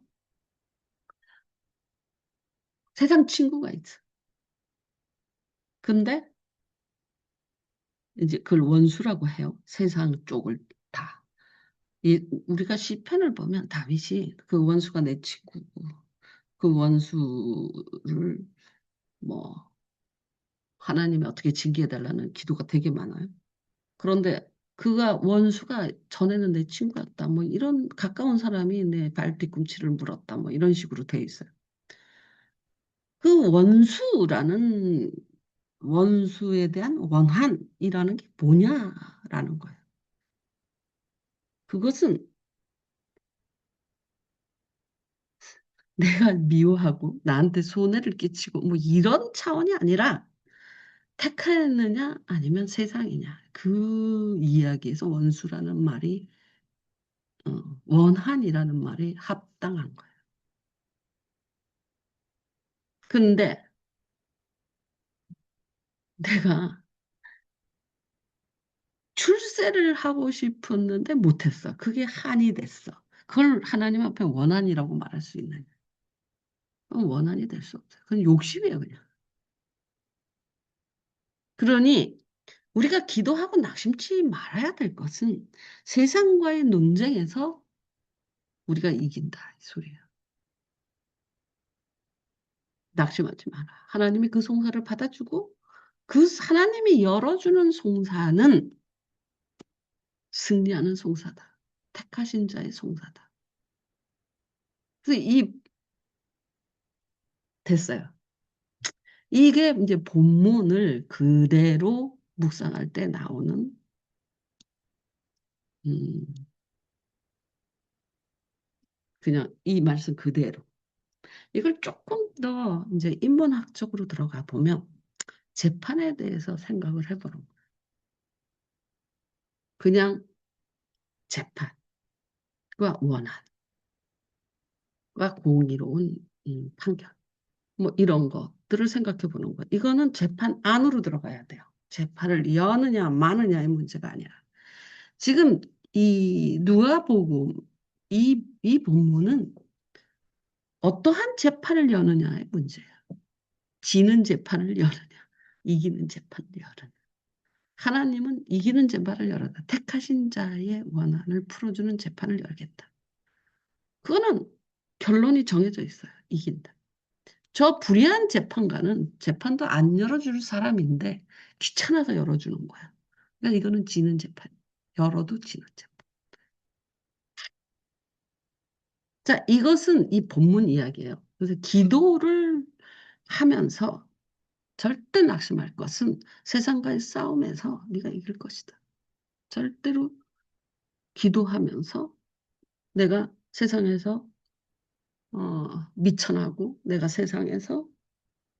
세상 친구가 있어. 근데 이제 그걸 원수라고 해요. 세상 쪽을 다. 우리가 시편을 보면 다윗이 그 원수가 내 친구고 그 원수를 뭐 하나님이 어떻게 징계해달라는 기도가 되게 많아요. 그런데 그가 원수가 전에는 내 친구였다. 뭐 이런 가까운 사람이 내 발뒤꿈치를 물었다. 뭐 이런 식으로 돼 있어요. 그 원수에 대한 원한이라는 게 뭐냐라는 거예요. 그것은 내가 미워하고 나한테 손해를 끼치고 뭐 이런 차원이 아니라 택하였느냐 아니면 세상이냐 그 이야기에서 원수라는 말이 원한이라는 말이 합당한 거예요. 근데 내가 출세를 하고 싶었는데 못했어. 그게 한이 됐어. 그걸 하나님 앞에 원한이라고 말할 수 있느냐? 그건 원한이 될 수 없어요. 그건 욕심이에요, 그냥. 그러니 우리가 기도하고 낙심치 말아야 될 것은 세상과의 논쟁에서 우리가 이긴다, 이 소리예요. 낙심하지 마라. 하나님이 그 송사를 받아주고 그 하나님이 열어주는 송사는 승리하는 송사다. 택하신 자의 송사다. 그래서 됐어요. 이게 이제 본문을 그대로 묵상할 때 나오는 음, 그냥 이 말씀 그대로. 이걸 조금 더 이제 인문학적으로 들어가 보면 재판에 대해서 생각을 해보는 거예요. 그냥 재판과 원한과 공의로운 판결 뭐 이런 것들을 생각해 보는 거예요. 이거는 재판 안으로 들어가야 돼요. 재판을 여느냐 마느냐의 문제가 아니라 지금 이 누가복음 이 본문은 어떠한 재판을 여느냐의 문제야. 지는 재판을 열느냐, 이기는 재판을 열느냐. 하나님은 이기는 재판을 열어다. 택하신 자의 원한을 풀어주는 재판을 열겠다. 그거는 결론이 정해져 있어요. 이긴다. 저 불의한 재판관은 재판도 안 열어줄 사람인데 귀찮아서 열어주는 거야. 그러니까 이거는 지는 재판. 열어도 지는 재판. 자, 이것은 이 본문 이야기예요. 그래서 기도를 하면서 절대 낙심할 것은 세상과의 싸움에서 네가 이길 것이다. 절대로 기도하면서 내가 세상에서 미천하고 내가 세상에서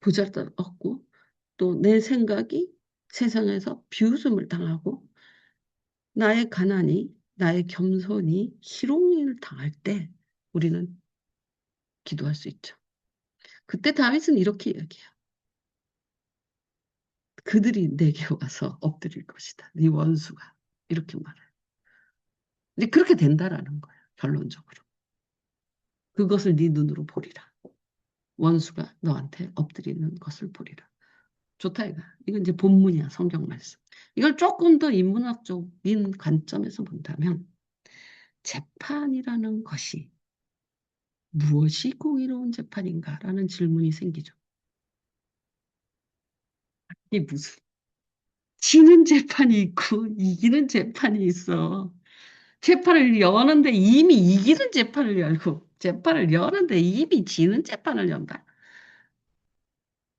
보잘것 없고 또 내 생각이 세상에서 비웃음을 당하고 나의 가난이 나의 겸손이 희롱을 당할 때 우리는 기도할 수 있죠. 그때 다윗은 이렇게 이야기해요. 그들이 내게 와서 엎드릴 것이다. 네 원수가 이렇게 말해요. 근데 그렇게 된다라는 거예요. 결론적으로. 그것을 네 눈으로 보리라. 원수가 너한테 엎드리는 것을 보리라. 좋다 이거. 이건 이제 본문이야. 성경 말씀. 이걸 조금 더 인문학적인 관점에서 본다면 재판이라는 것이 무엇이 공의로운 재판인가라는 질문이 생기죠. 이 무슨 지는 재판이 있고 이기는 재판이 있어. 재판을 여는데 이미 이기는 재판을 열고 재판을 여는데 이미 지는 재판을 연다.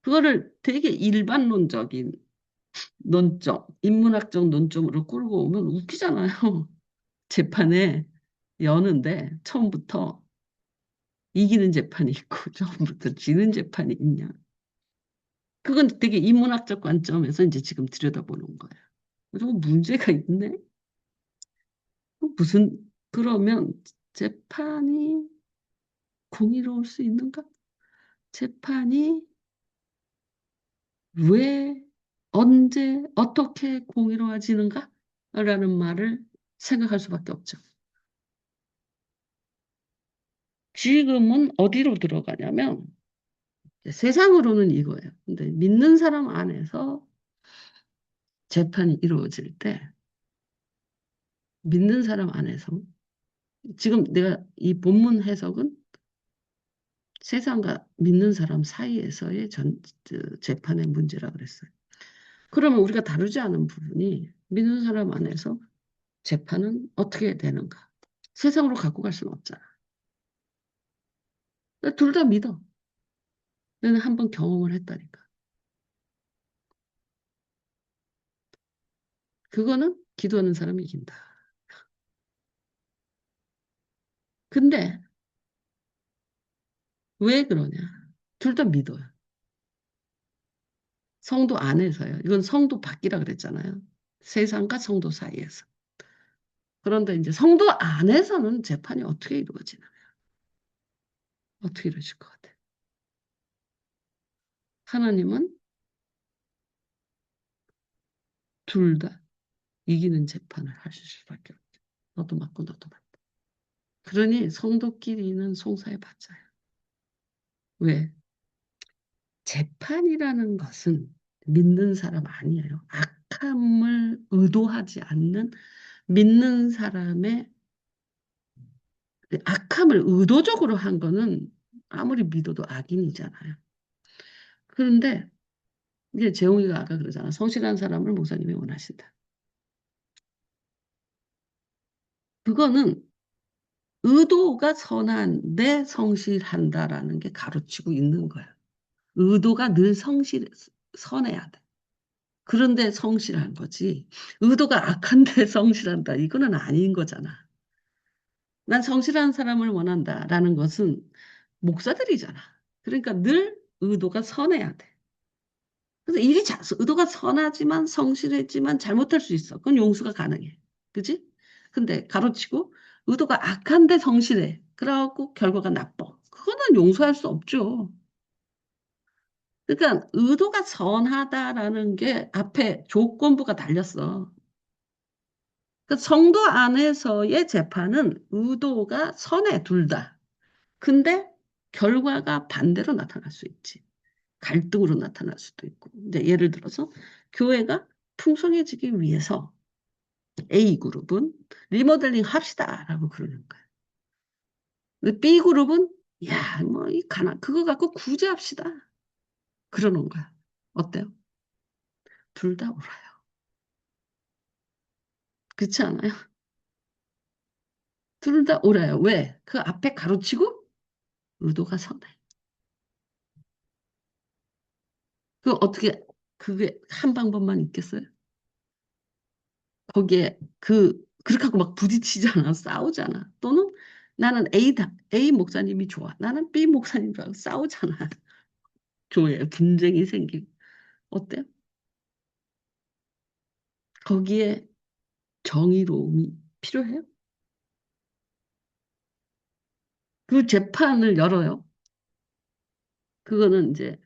그거를 되게 일반론적인 논점, 인문학적 논점으로 끌고 오면 웃기잖아요. 재판에 여는데 처음부터 이기는 재판이 있고 처음부터 지는 재판이 있냐. 그건 되게 인문학적 관점에서 이제 지금 들여다보는 거예요. 좀 문제가 있네? 무슨, 그러면 재판이 공의로울 수 있는가? 재판이 왜, 언제, 어떻게 공의로워지는가? 라는 말을 생각할 수밖에 없죠. 지금은 어디로 들어가냐면 세상으로는 이거예요. 근데 믿는 사람 안에서 재판이 이루어질 때 믿는 사람 안에서 지금 내가 이 본문 해석은 세상과 믿는 사람 사이에서의 재판의 문제라 그랬어요. 그러면 우리가 다루지 않은 부분이 믿는 사람 안에서 재판은 어떻게 되는가? 세상으로 갖고 갈 수는 없잖아. 둘 다 믿어. 나는 한번 경험을 했다니까. 그거는 기도하는 사람이 이긴다. 근데 왜 그러냐? 둘 다 믿어요. 성도 안에서요. 이건 성도 밖이라 그랬잖아요. 세상과 성도 사이에서. 그런데 이제 성도 안에서는 재판이 어떻게 이루어지나? 어떻게 이루어질 것 같아? 하나님은 둘 다 이기는 재판을 하실 수밖에 없죠. 너도 맞고 너도 맞고. 그러니 성도끼리는 송사해 봤자요. 왜? 재판이라는 것은 믿는 사람 아니에요. 악함을 의도하지 않는 믿는 사람의 악함을 의도적으로 한 거는 아무리 믿어도 악인이잖아요. 그런데 이제 재홍이가 아까 그러잖아. 성실한 사람을 목사님이 원하신다. 그거는 의도가 선한데 성실한다라는 게 가르치고 있는 거야. 의도가 늘 선해야 돼. 그런데 성실한 거지. 의도가 악한데 성실한다. 이거는 아닌 거잖아. 난 성실한 사람을 원한다라는 것은 목사들이잖아. 그러니까 늘 의도가 선해야 돼. 그래서 의도가 선하지만 성실했지만 잘못할 수 있어. 그건 용서가 가능해. 그지? 근데 가로치고 의도가 악한데 성실해. 그래갖고 결과가 나빠. 그거는 용서할 수 없죠. 그러니까 의도가 선하다라는 게 앞에 조건부가 달렸어. 그 성도 안에서의 재판은 의도가 선해, 둘 다. 근데 결과가 반대로 나타날 수 있지. 갈등으로 나타날 수도 있고. 이제 예를 들어서 교회가 풍성해지기 위해서 A그룹은 리모델링 합시다라고 그러는 거야. 근데 B그룹은 야, 뭐, 그거 갖고 구제합시다. 그러는 거야. 어때요? 둘 다 옳아요. 그렇지 않아요? 둘 다 옳아요. 왜? 그 앞에 가로치고 의도가 선해. 그 어떻게, 그게 한 방법만 있겠어요? 거기에 그렇게 하고 막 부딪히잖아. 싸우잖아. 또는 나는 A 목사님이 좋아. 나는 B 목사님 좋아. 싸우잖아. 교회에 분쟁이 생기고. 어때요? 거기에 정의로움이 필요해요? 그 재판을 열어요. 그거는 이제,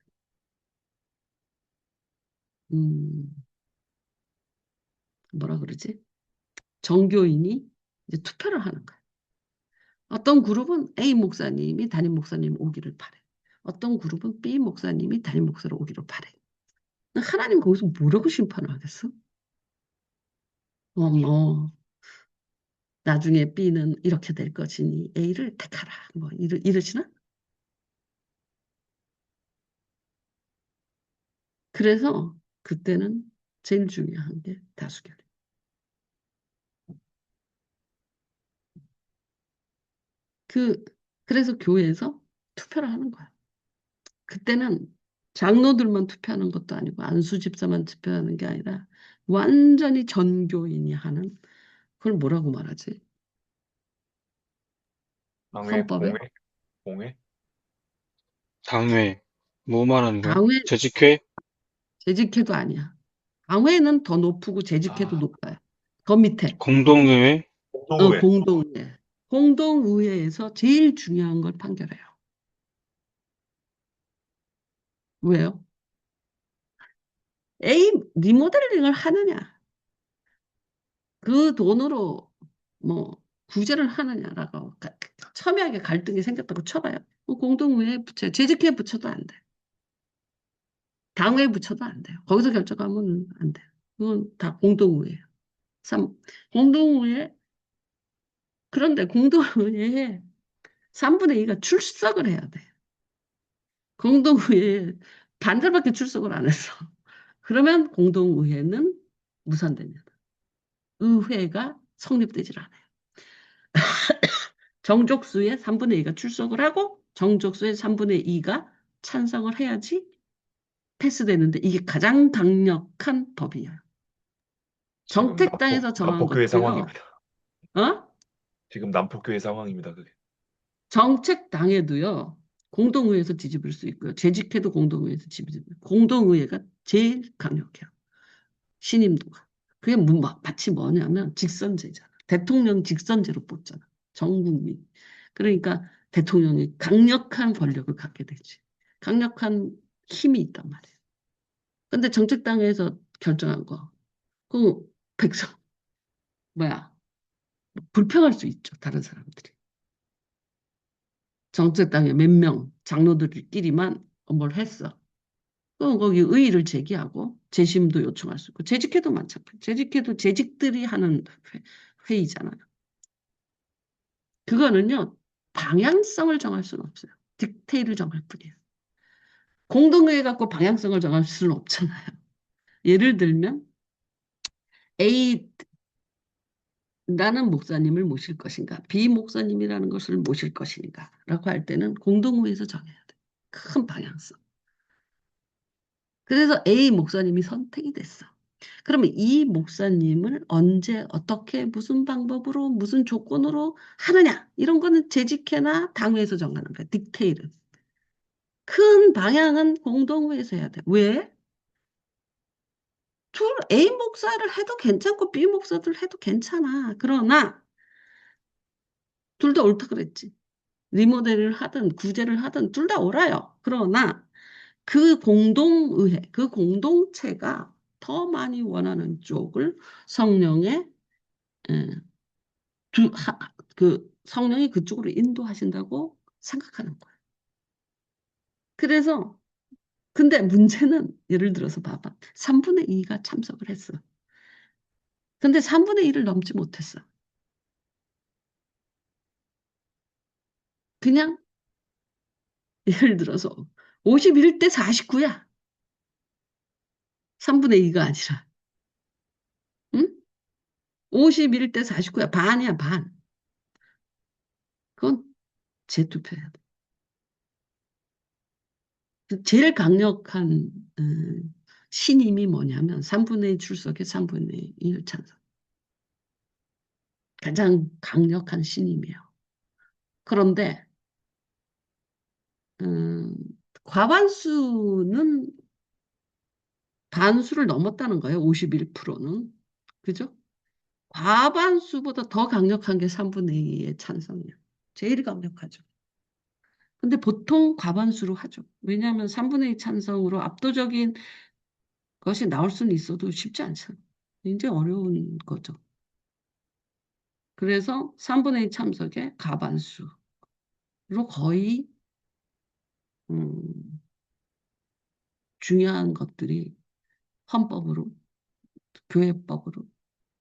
음, 뭐라 그러지? 정교인이 이제 투표를 하는 거야. 어떤 그룹은 A 목사님이 담임 목사님 오기를 바래. 어떤 그룹은 B 목사님이 담임 목사를 오기를 바래. 하나님 거기서 뭐라고 심판을 하겠어? 뭐, 나중에 B는 이렇게 될 것이니 A를 택하라. 뭐, 이러시나? 그래서 그때는 제일 중요한 게 다수결. 그, 그래서 교회에서 투표를 하는 거야. 그때는 장로들만 투표하는 것도 아니고 안수 집사만 투표하는 게 아니라 완전히 전교인이 하는 그걸 뭐라고 말하지? 당회, 공회, 헌법에 공회? 당회, 뭐 말하는 거야? 당회 재직회? 재직회도 아니야. 당회는 더 높고 재직회도 아, 높아요. 더 밑에. 공동의회? 공동의회. 공동의회. 공동의회에서 제일 중요한 걸 판결해요. 왜요? A 리모델링을 하느냐, 그 돈으로 뭐 구제를 하느냐라고 첨예하게 갈등이 생겼다고 쳐봐요. 공동의회 부처, 재직회 부처도 안 돼. 당회 부처도 안 돼요. 거기서 결정하면 안 돼요. 그건 다 공동의회예요. 삼, 공동의회, 그런데 공동의회에 3분의 2가 출석을 해야 돼. 공동의회에 반절밖에 출석을 안 했어. 그러면 공동의회는 무산됩니다. 의회가 성립되질 않아요. 정족수의 3분의 2가 출석을 하고 정족수의 3분의 2가 찬성을 해야지 패스되는데 이게 가장 강력한 법이에요. 지금 정책당에서 정한 남북교회 것도요. 상황입니다. 어? 지금 남북교회 상황입니다. 그게. 정책당에도요. 공동의회에서 뒤집을 수 있고요. 재직회도 공동의회에서 뒤집을 공동의회가 제일 강력해요. 신임도가. 그게 마치 뭐냐면 직선제잖아. 대통령 직선제로 뽑잖아. 전 국민. 그러니까 대통령이 강력한 권력을 갖게 되지. 강력한 힘이 있단 말이에요. 근데 정책당에서 결정한 거, 그 백성, 뭐야, 불평할 수 있죠. 다른 사람들이. 정책당의 몇 명, 장로들끼리만 뭘 했어. 그럼 거기 의의를 제기하고 재심도 요청할 수 있고 재직회도 마찬가지. 재직회도 재직들이 하는 회의잖아요. 그거는요 방향성을 정할 수는 없어요. 딕테이를 정할 뿐이에요. 공동회의 갖고 방향성을 정할 수는 없잖아요. 예를 들면 A 나는 목사님을 모실 것인가, B 목사님이라는 것을 모실 것인가라고 할 때는 공동회의에서 정해야 돼. 큰 방향성. 그래서 A 목사님이 선택이 됐어. 그러면 이 목사님을 언제 어떻게 무슨 방법으로 무슨 조건으로 하느냐 이런 거는 재직회나 당회에서 정하는 거야. 디테일은. 큰 방향은 공동회에서 해야 돼. 왜? 둘 A 목사를 해도 괜찮고 B 목사를 해도 괜찮아. 그러나 둘 다 옳다 그랬지. 리모델을 하든 구제를 하든 둘 다 옳아요. 그러나 그 공동의회, 그 공동체가 더 많이 원하는 쪽을 성령의 예, 그 성령이 그쪽으로 인도하신다고 생각하는 거예요. 그래서 근데 문제는 예를 들어서 봐봐. 3분의 2가 참석을 했어. 근데 3분의 1을 넘지 못했어. 그냥 예를 들어서 51대 49야. 3분의 2가 아니라. 응? 51대 49야. 반이야, 반. 그건 재투표해야 돼. 제일 강력한 신임이 뭐냐면 3분의 2 출석에 3분의 1 찬성. 가장 강력한 신임이에요. 그런데 음, 과반수는 반수를 넘었다는 거예요. 51%는. 그죠? 과반수보다 더 강력한 게 3분의 2의 찬성이에요. 제일 강력하죠. 근데 보통 과반수로 하죠. 왜냐하면 3분의 2 찬성으로 압도적인 것이 나올 수는 있어도 쉽지 않잖아요. 굉장히 어려운 거죠. 그래서 3분의 2 참석의 과반수로 거의 음, 중요한 것들이 헌법으로, 교회법으로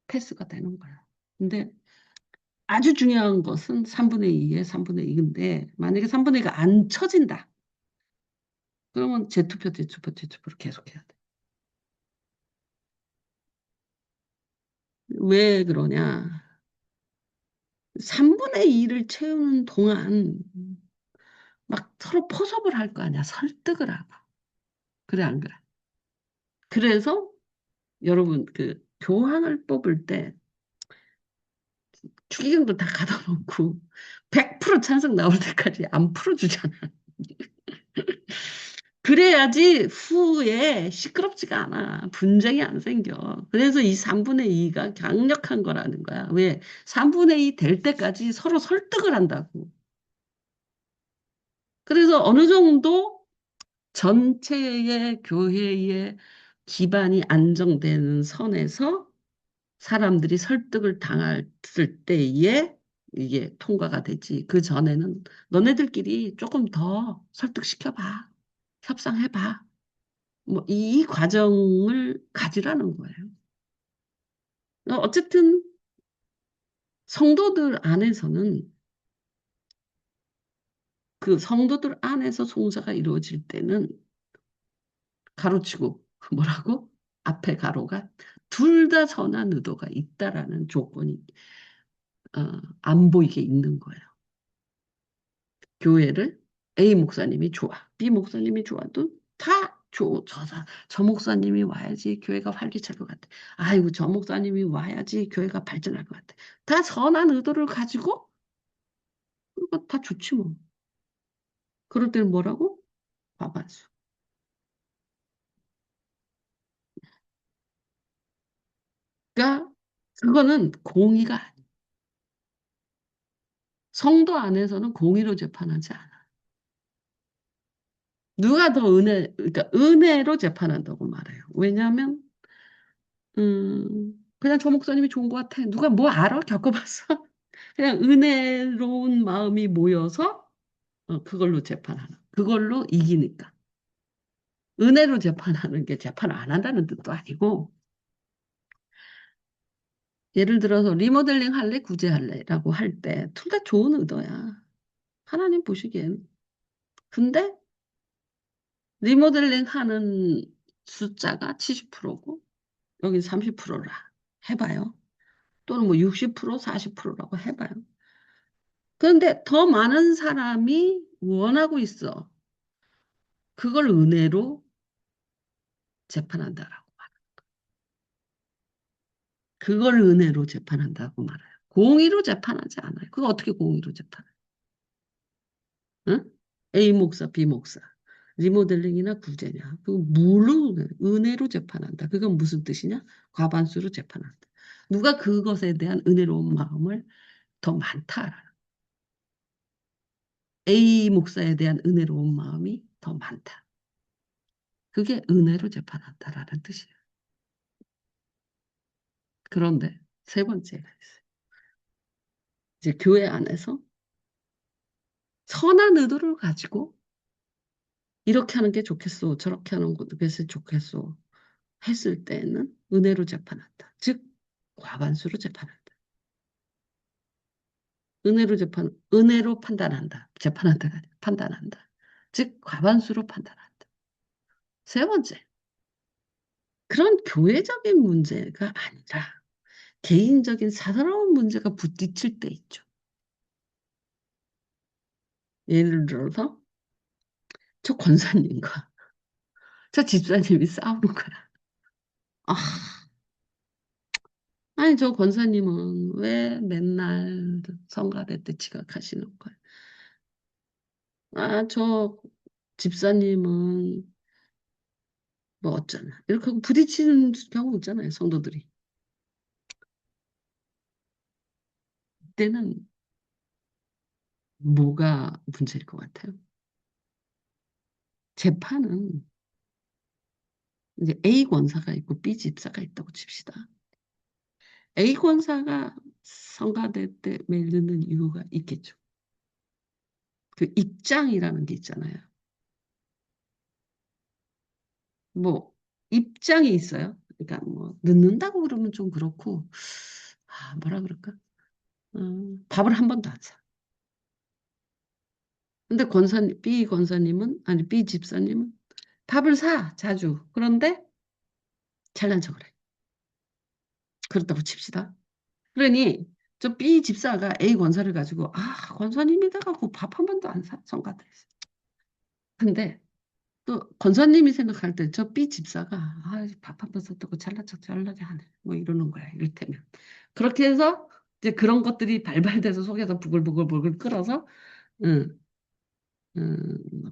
패스가 되는 거야. 근데 아주 중요한 것은 3분의 2에 3분의 2인데 만약에 3분의 2가 안 쳐진다. 그러면 재투표, 재투표, 재투표를 계속해야 돼. 왜 그러냐? 3분의 2를 채우는 동안 막 서로 포섭을 할 거 아니야. 설득을 하고. 그래, 안 그래? 그래서 여러분, 그 교황을 뽑을 때 추기경도 다 가둬놓고 100% 찬성 나올 때까지 안 풀어주잖아. 그래야지 후에 시끄럽지가 않아. 분쟁이 안 생겨. 그래서 이 3분의 2가 강력한 거라는 거야. 왜? 3분의 2 될 때까지 서로 설득을 한다고. 그래서 어느 정도 전체의 교회의 기반이 안정되는 선에서 사람들이 설득을 당했을 때에 이게 통과가 되지. 그 전에는 너네들끼리 조금 더 설득시켜봐. 협상해봐. 뭐, 이 과정을 가지라는 거예요. 어쨌든 성도들 안에서는 그 성도들 안에서 송사가 이루어질 때는 가로치고 뭐라고? 앞에 가로가 둘 다 선한 의도가 있다라는 조건이 안 보이게 있는 거예요. 교회를 A 목사님이 좋아, B 목사님이 좋아도 다 저 목사님이 와야지 교회가 활기찰 것 같아. 아이고, 저 목사님이 와야지 교회가 발전할 것 같아. 다 선한 의도를 가지고 그거 다 좋지 뭐. 그럴 때는 뭐라고? 과반수. 그러니까 그거는 공의가 아니야. 성도 안에서는 공의로 재판하지 않아. 누가 더 그러니까 은혜로 재판한다고 말해요. 왜냐하면 그냥 저 목사님이 좋은 것 같아. 누가 뭐 알아? 겪어봤어? 그냥 은혜로운 마음이 모여서 그걸로 재판하는. 그걸로 이기니까. 은혜로 재판하는 게 재판을 안 한다는 뜻도 아니고, 예를 들어서 리모델링 할래, 구제할래라고 할 때, 둘 다 좋은 의도야. 하나님 보시기엔. 근데 리모델링 하는 숫자가 70%고, 여긴 30%라 해봐요. 또는 뭐 60%, 40%라고 해봐요. 그런데 더 많은 사람이 원하고 있어. 그걸 은혜로 재판한다라고. 그걸 은혜로 재판한다고 말해요. 공의로 재판하지 않아요. 그거 어떻게 공의로 재판해? 응? A 목사, B 목사. 리모델링이나 구제냐. 그거 뭘로 은혜로 재판한다. 그건 무슨 뜻이냐? 과반수로 재판한다. 누가 그것에 대한 은혜로운 마음을 더 많다. A 목사에 대한 은혜로운 마음이 더 많다. 그게 은혜로 재판한다라는 뜻이에요. 그런데 세 번째가 있어요. 이제 교회 안에서 선한 의도를 가지고 이렇게 하는 게 좋겠소, 저렇게 하는 것이 좋겠소 했을 때는 은혜로 재판한다. 즉, 과반수로 재판한다. 은혜로 판단한다. 재판한다가 아니라 판단한다. 즉, 과반수로 판단한다. 세 번째, 그런 교회적인 문제가 아니라 개인적인 사사로운 문제가 부딪힐 때 있죠. 예를 들어서 저 권사님과 저 집사님이 싸우는 거야. 아, 아니 저 권사님은 왜 맨날 성가대 때 지각하시는 거야? 아, 저 집사님은 뭐 어쩌나. 이렇게 하고 부딪히는 경우 있잖아요, 성도들이. 그때는 뭐가 문제일 것 같아요? 재판은 이제 A 권사가 있고 B 집사가 있다고 칩시다. A 권사가 성가대 때 매일 듣는 이유가 있겠죠. 그 입장이라는 게 있잖아요. 뭐 입장이 있어요. 그러니까 뭐 늦는다고 그러면 좀 그렇고, 뭐라 그럴까? 밥을 한 번도 안 사. 근데 B 권사님은, 아니, B 집사님은 밥을 사, 자주. 그런데 잘난 척을 해. 그렇다고 칩시다. 그러니, 저 B 집사가 A 권사를 가지고, 권사님이다가 그 밥 한 번도 안 사, 성가대에서. 근데 또 권사님이 생각할 때 저 B 집사가, 밥 한 번 샀다고 잘난 척 잘나게 하네. 뭐 이러는 거야, 이를테면. 그렇게 해서 이제 그런 것들이 발발돼서 속에서 부글부글 끓어서, 응,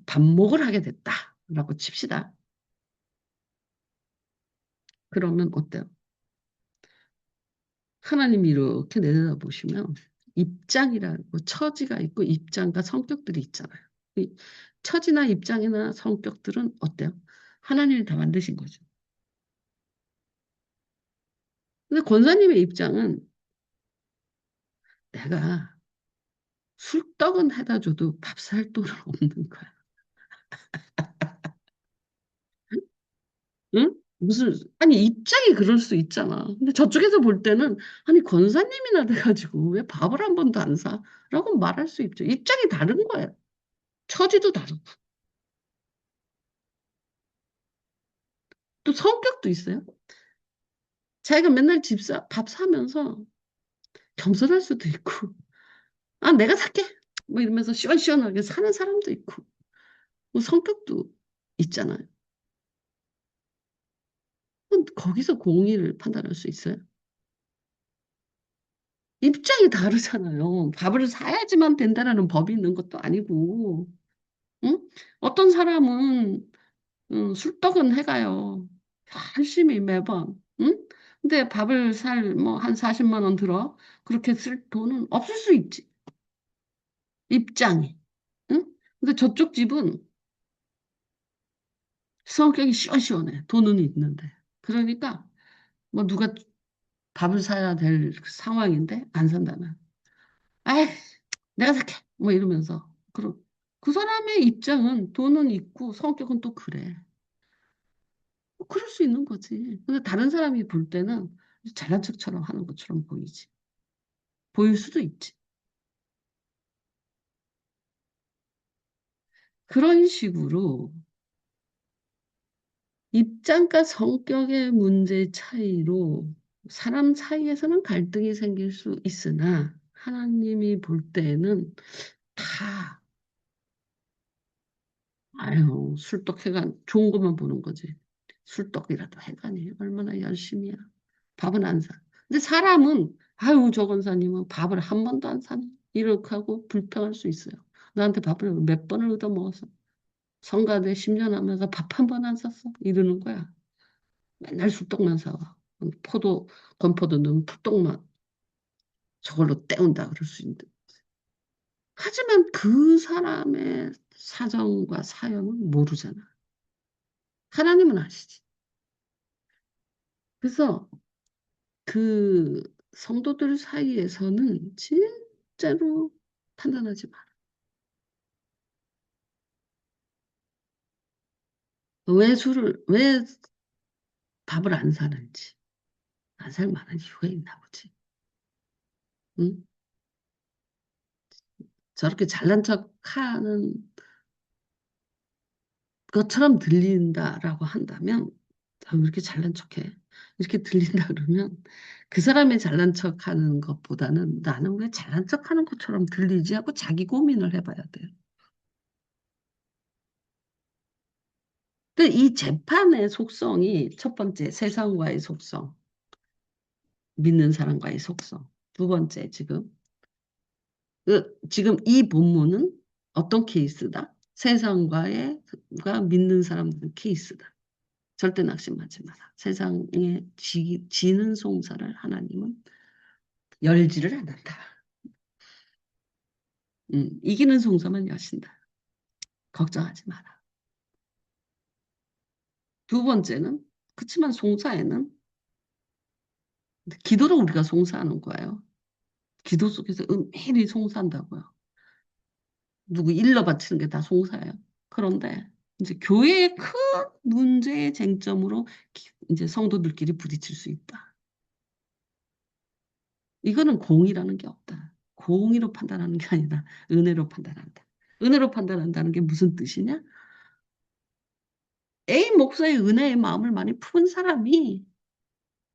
반목을 하게 됐다. 라고 칩시다. 그러면 어때요? 하나님이 이렇게 내려다보시면 입장이라고 처지가 있고 입장과 성격들이 있잖아요. 이 처지나 입장이나 성격들은 어때요? 하나님이 다 만드신 거죠. 근데 권사님의 입장은 내가 술떡은 해다 줘도 밥 살 돈은 없는 거야. 응? 무슨 아니 입장이 그럴 수 있잖아. 근데 저쪽에서 볼 때는 아니 권사님이나 돼가지고 왜 밥을 한 번도 안 사? 라고 말할 수 있죠. 입장이 다른 거예요. 처지도 다르고 또 성격도 있어요. 자기가 맨날 밥 사면서 겸손할 수도 있고 아 내가 살게 뭐 이러면서 시원시원하게 사는 사람도 있고 뭐 성격도 있잖아요. 그럼 거기서 공의를 판단할 수 있어요? 입장이 다르잖아요. 밥을 사야지만 된다라는 법이 있는 것도 아니고, 응? 어떤 사람은 술떡은 해가요. 열심히 매번, 응? 근데 밥을 뭐 한 40만 원 들어. 그렇게 쓸 돈은 없을 수 있지. 입장이, 응? 근데 저쪽 집은 성격이 시원시원해. 돈은 있는데. 그러니까 뭐 누가 밥을 사야 될 상황인데 안 산다면, 아이, 내가 살게. 뭐 이러면서. 그 사람의 입장은 돈은 있고 성격은 또 그래. 뭐 그럴 수 있는 거지. 근데 다른 사람이 볼 때는 잘난 척처럼 하는 것처럼 보이지. 보일 수도 있지. 그런 식으로 입장과 성격의 문제 차이로 사람 사이에서는 갈등이 생길 수 있으나 하나님이 볼 때에는 다 아유 술떡해가 좋은 것만 보는 거지. 술떡이라도 해가니 얼마나 열심히야. 밥은 안 사. 근데 사람은 아유 저 권사님은 밥을 한 번도 안 사네. 이렇게 하고 불평할 수 있어요. 나한테 밥을 몇 번을 얻어 먹었어. 성가대 10년 하면서 밥 한 번 안 샀어. 이러는 거야. 맨날 술떡만 사와. 건포도 넣은 푸떡만 저걸로 때운다 그럴 수 있는데. 하지만 그 사람의 사정과 사연은 모르잖아. 하나님은 아시지. 그래서 그 성도들 사이에서는 진짜로 판단하지 마라. 왜 밥을 안 사는지. 안 살 만한 이유가 있나 보지. 응? 저렇게 잘난 척 하는 것처럼 들린다라고 한다면, 아, 왜 이렇게 잘난 척해? 이렇게 들린다 그러면 그 사람이 잘난 척 하는 것보다는 나는 왜 잘난 척 하는 것처럼 들리지 하고 자기 고민을 해봐야 돼요. 근데 이 재판의 속성이 첫 번째 세상과의 속성, 믿는 사람과의 속성. 두 번째 지금 이 본문은 어떤 케이스다? 가 믿는 사람들 케이스다. 절대 낙심하지 마라. 세상에 지는 송사를 하나님은 열지를 않는다. 이기는 송사만 여신다. 걱정하지 마라. 두 번째는 그렇지만 송사에는 기도로 우리가 송사하는 거예요. 기도 속에서 은밀히 송사한다고요. 누구 일러 바치는 게 다 송사예요. 그런데 이제 교회의 큰 문제의 쟁점으로 이제 성도들끼리 부딪힐 수 있다. 이거는 공의라는 게 없다. 공의로 판단하는 게 아니라 은혜로 판단한다. 은혜로 판단한다는 게 무슨 뜻이냐? A 목사의 은혜의 마음을 많이 품은 사람이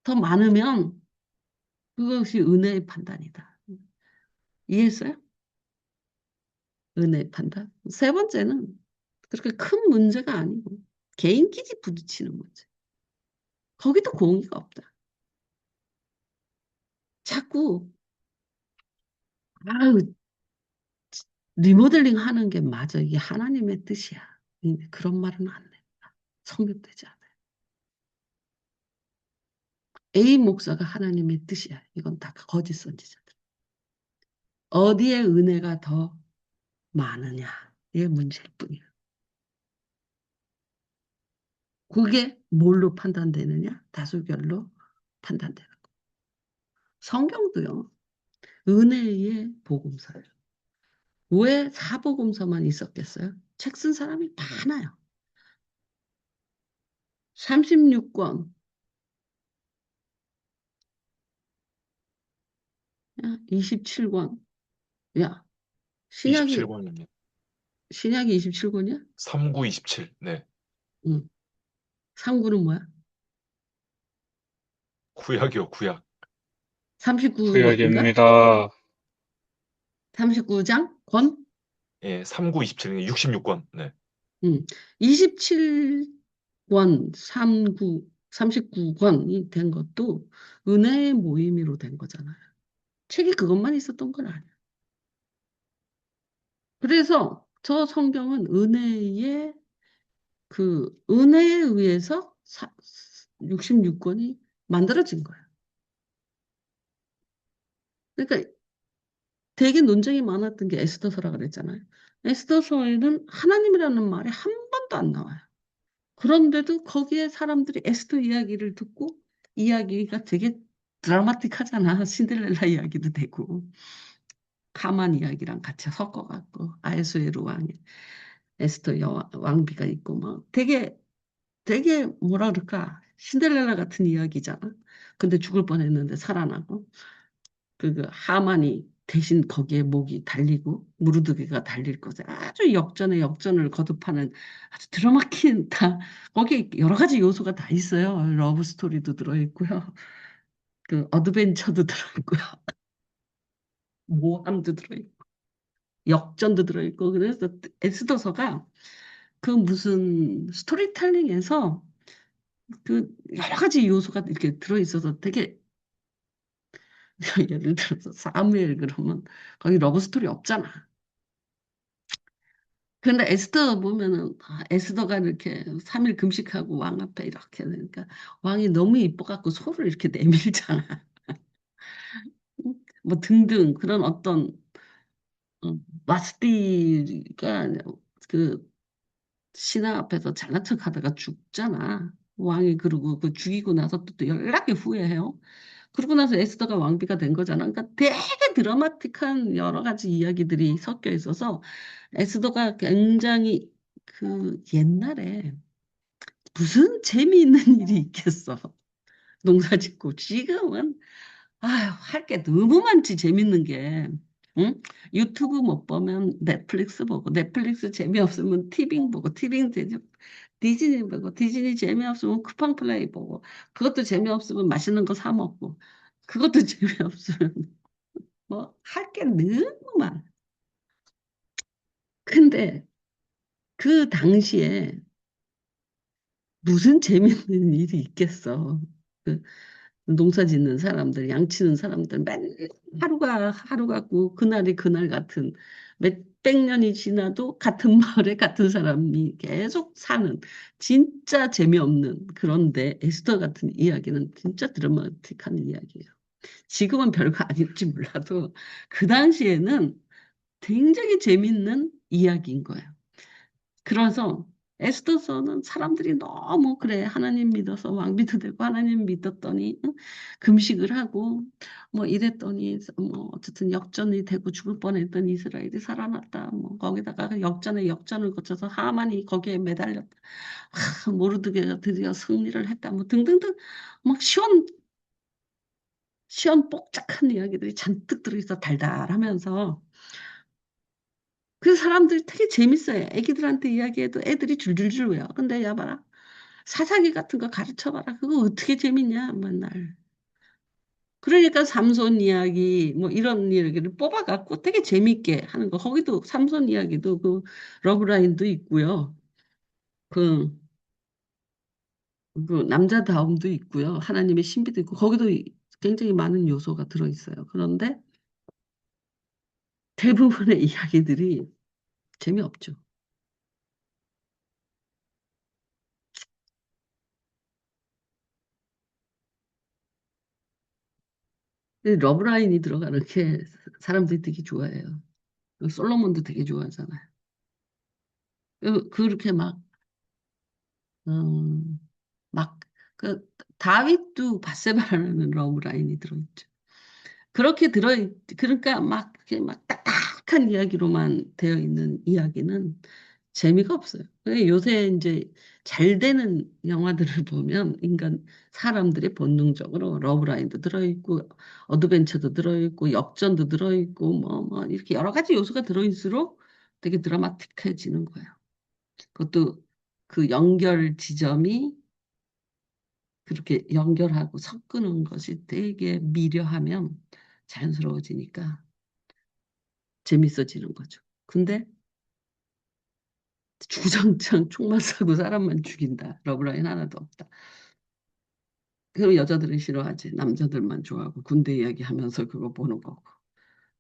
더 많으면 그것이 은혜의 판단이다. 이해했어요? 은혜의 판단. 세 번째는 그렇게 큰 문제가 아니고 개인끼리 부딪히는 문제. 거기도 공의가 없다. 자꾸 아유 리모델링 하는 게 맞아. 이게 하나님의 뜻이야. 그런 말은 안 해. 성립되지 않아요. A 목사가 하나님의 뜻이야. 이건 다 거짓 선지자들. 어디에 은혜가 더 많으냐. 이게 문제일 뿐이야. 그게 뭘로 판단되느냐? 다수결로 판단되는 거. 성경도요. 은혜의 복음서예요. 왜 사복음서만 있었겠어요? 책 쓴 사람이 많아요. 36권, 27권. 야, 신약이 27권입니다. 신약이 27권이야? 3927. 네. 응. 상구는 뭐야? 구약이요, 구약. 39권인가? 구약입니다. 39장? 권? 예, 3927. 66권. 네. 응. 27권, 39권이 된 것도 은혜의 모임으로 된 거잖아요. 책이 그것만 있었던 건 아니야. 그래서 저 성경은 은혜에 의해서 66권이 만들어진 거예요. 그러니까 되게 논쟁이 많았던 게 에스더서라 그랬잖아요. 에스더서에는 하나님이라는 말이 한 번도 안 나와요. 그런데도 거기에 사람들이 에스더 이야기를 듣고 이야기가 되게 드라마틱하잖아. 신데렐라 이야기도 되고 가만 이야기랑 같이 섞어갖고 아에수에로 왕이 에스더 왕비가 있고 막 되게 뭐라 그럴까 신데렐라 같은 이야기잖아. 근데 죽을 뻔했는데 살아나고 그 하만이 대신 거기에 목이 달리고 무르드기가 달릴 것에 아주 역전의 역전을 거듭하는 아주 드라마킨 다 거기에 여러 가지 요소가 다 있어요. 러브 스토리도 들어있고요. 그 어드벤처도 들어있고요. 모함도 들어있고 역전도 들어있고 그래서 에스더서가 그 무슨 스토리텔링에서 그 여러 가지 요소가 이렇게 들어있어서 되게 예를 들어서 사무엘 그러면 거기 러브 스토리 없잖아. 근데 에스더 보면은 에스더가 이렇게 3일 금식하고 왕 앞에 이렇게 되니까 왕이 너무 이뻐갖고 소를 이렇게 내밀잖아. 뭐 등등 그런 어떤 마스티가 그 신하 앞에서 잘난 척하다가 죽잖아. 왕이 그러고 그 죽이고 나서 또 연락이 후회해요. 그러고 나서 에스더가 왕비가 된 거잖아. 그러니까 되게 드라마틱한 여러 가지 이야기들이 섞여 있어서 에스더가 굉장히 그 옛날에 무슨 재미있는 일이 있겠어. 농사 짓고 지금은 아휴 할 게 너무 많지 재밌는 게. 응? 유튜브 못 보면 넷플릭스 보고 넷플릭스 재미없으면 티빙 보고 티빙 디즈니 보고 디즈니 재미없으면 쿠팡 플레이 보고 그것도 재미없으면 맛있는 거 사 먹고 그것도 재미없으면 뭐 할 게 너무 많아. 근데 그 당시에 무슨 재밌는 일이 있겠어. 그 농사 짓는 사람들, 양치는 사람들 맨날 하루가 하루 같고 그날이 그날 같은 몇백 년이 지나도 같은 마을에 같은 사람이 계속 사는 진짜 재미없는 그런데 에스더 같은 이야기는 진짜 드라마틱한 이야기예요. 지금은 별거 아닐지 몰라도 그 당시에는 굉장히 재밌는 이야기인 거예요. 그래서 에스더서는 사람들이 너무 그래 하나님 믿어서 왕비도 되고 하나님 믿었더니 응? 금식을 하고 뭐 이랬더니 뭐 어쨌든 역전이 되고 죽을 뻔했던 이스라엘이 살아났다. 뭐 거기다가 역전에 역전을 거쳐서 하만이 거기에 매달렸다. 모르드게가 드디어 승리를 했다. 뭐 등등등 막 시원 뽁짝한 이야기들이 잔뜩 들어있어 달달하면서 그 사람들이 되게 재밌어요. 애기들한테 이야기해도 애들이 줄줄줄 외워. 근데 야 봐라. 사사기 같은 거 가르쳐봐라. 그거 어떻게 재밌냐, 맨날. 그러니까 삼손 이야기, 뭐 이런 이야기를 뽑아갖고 되게 재밌게 하는 거. 거기도 삼손 이야기도 그 러브라인도 있고요. 그, 그 남자다움도 있고요. 하나님의 신비도 있고, 거기도 굉장히 많은 요소가 들어있어요. 그런데 대부분의 이야기들이 재미없죠. 러브라인이 들어가는 게 사람들이 되게 좋아해요. 솔로몬도 되게 좋아하잖아요. 그렇게 막, 그, 다윗도 바세바라는 러브라인이 들어있죠. 그러니까 막, 이렇게 막 딱딱한 이야기로만 되어 있는 이야기는 재미가 없어요. 요새 이제 잘 되는 영화들을 보면 사람들이 본능적으로 러브라인도 들어있고, 어드벤처도 들어있고, 역전도 들어있고, 이렇게 여러 가지 요소가 들어있을수록 되게 드라마틱해지는 거예요. 그것도 그 연결 지점이 그렇게 연결하고 섞는 것이 되게 미려하면 자연스러워지니까 재밌어지는 거죠. 근데 주장창 총만 쏘고 사람만 죽인다. 러브라인 하나도 없다. 그럼 여자들은 싫어하지. 남자들만 좋아하고 군대 이야기 하면서 그거 보는 거고.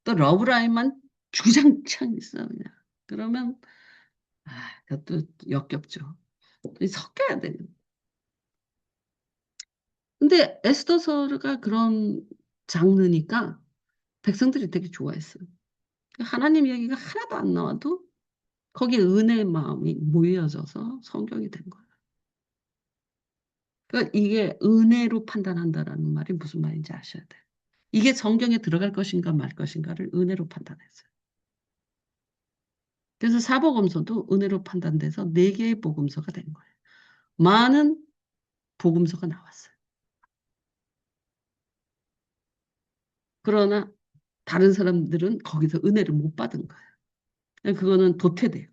또 러브라인만 주장창 있어 그냥. 그러면 그것도 역겹죠. 섞여야 돼요. 근데 에스더서르가 그런 장르니까 백성들이 되게 좋아했어요. 하나님 이야기가 하나도 안 나와도 거기에 은혜의 마음이 모여져서 성경이 된 거예요. 그러니까 이게 은혜로 판단한다라는 말이 무슨 말인지 아셔야 돼요. 이게 성경에 들어갈 것인가 말 것인가를 은혜로 판단했어요. 그래서 사복음서도 은혜로 판단돼서 네 개의 복음서가 된 거예요. 많은 복음서가 나왔어요. 그러나 다른 사람들은 거기서 은혜를 못 받은 거예요. 그거는 도태돼요.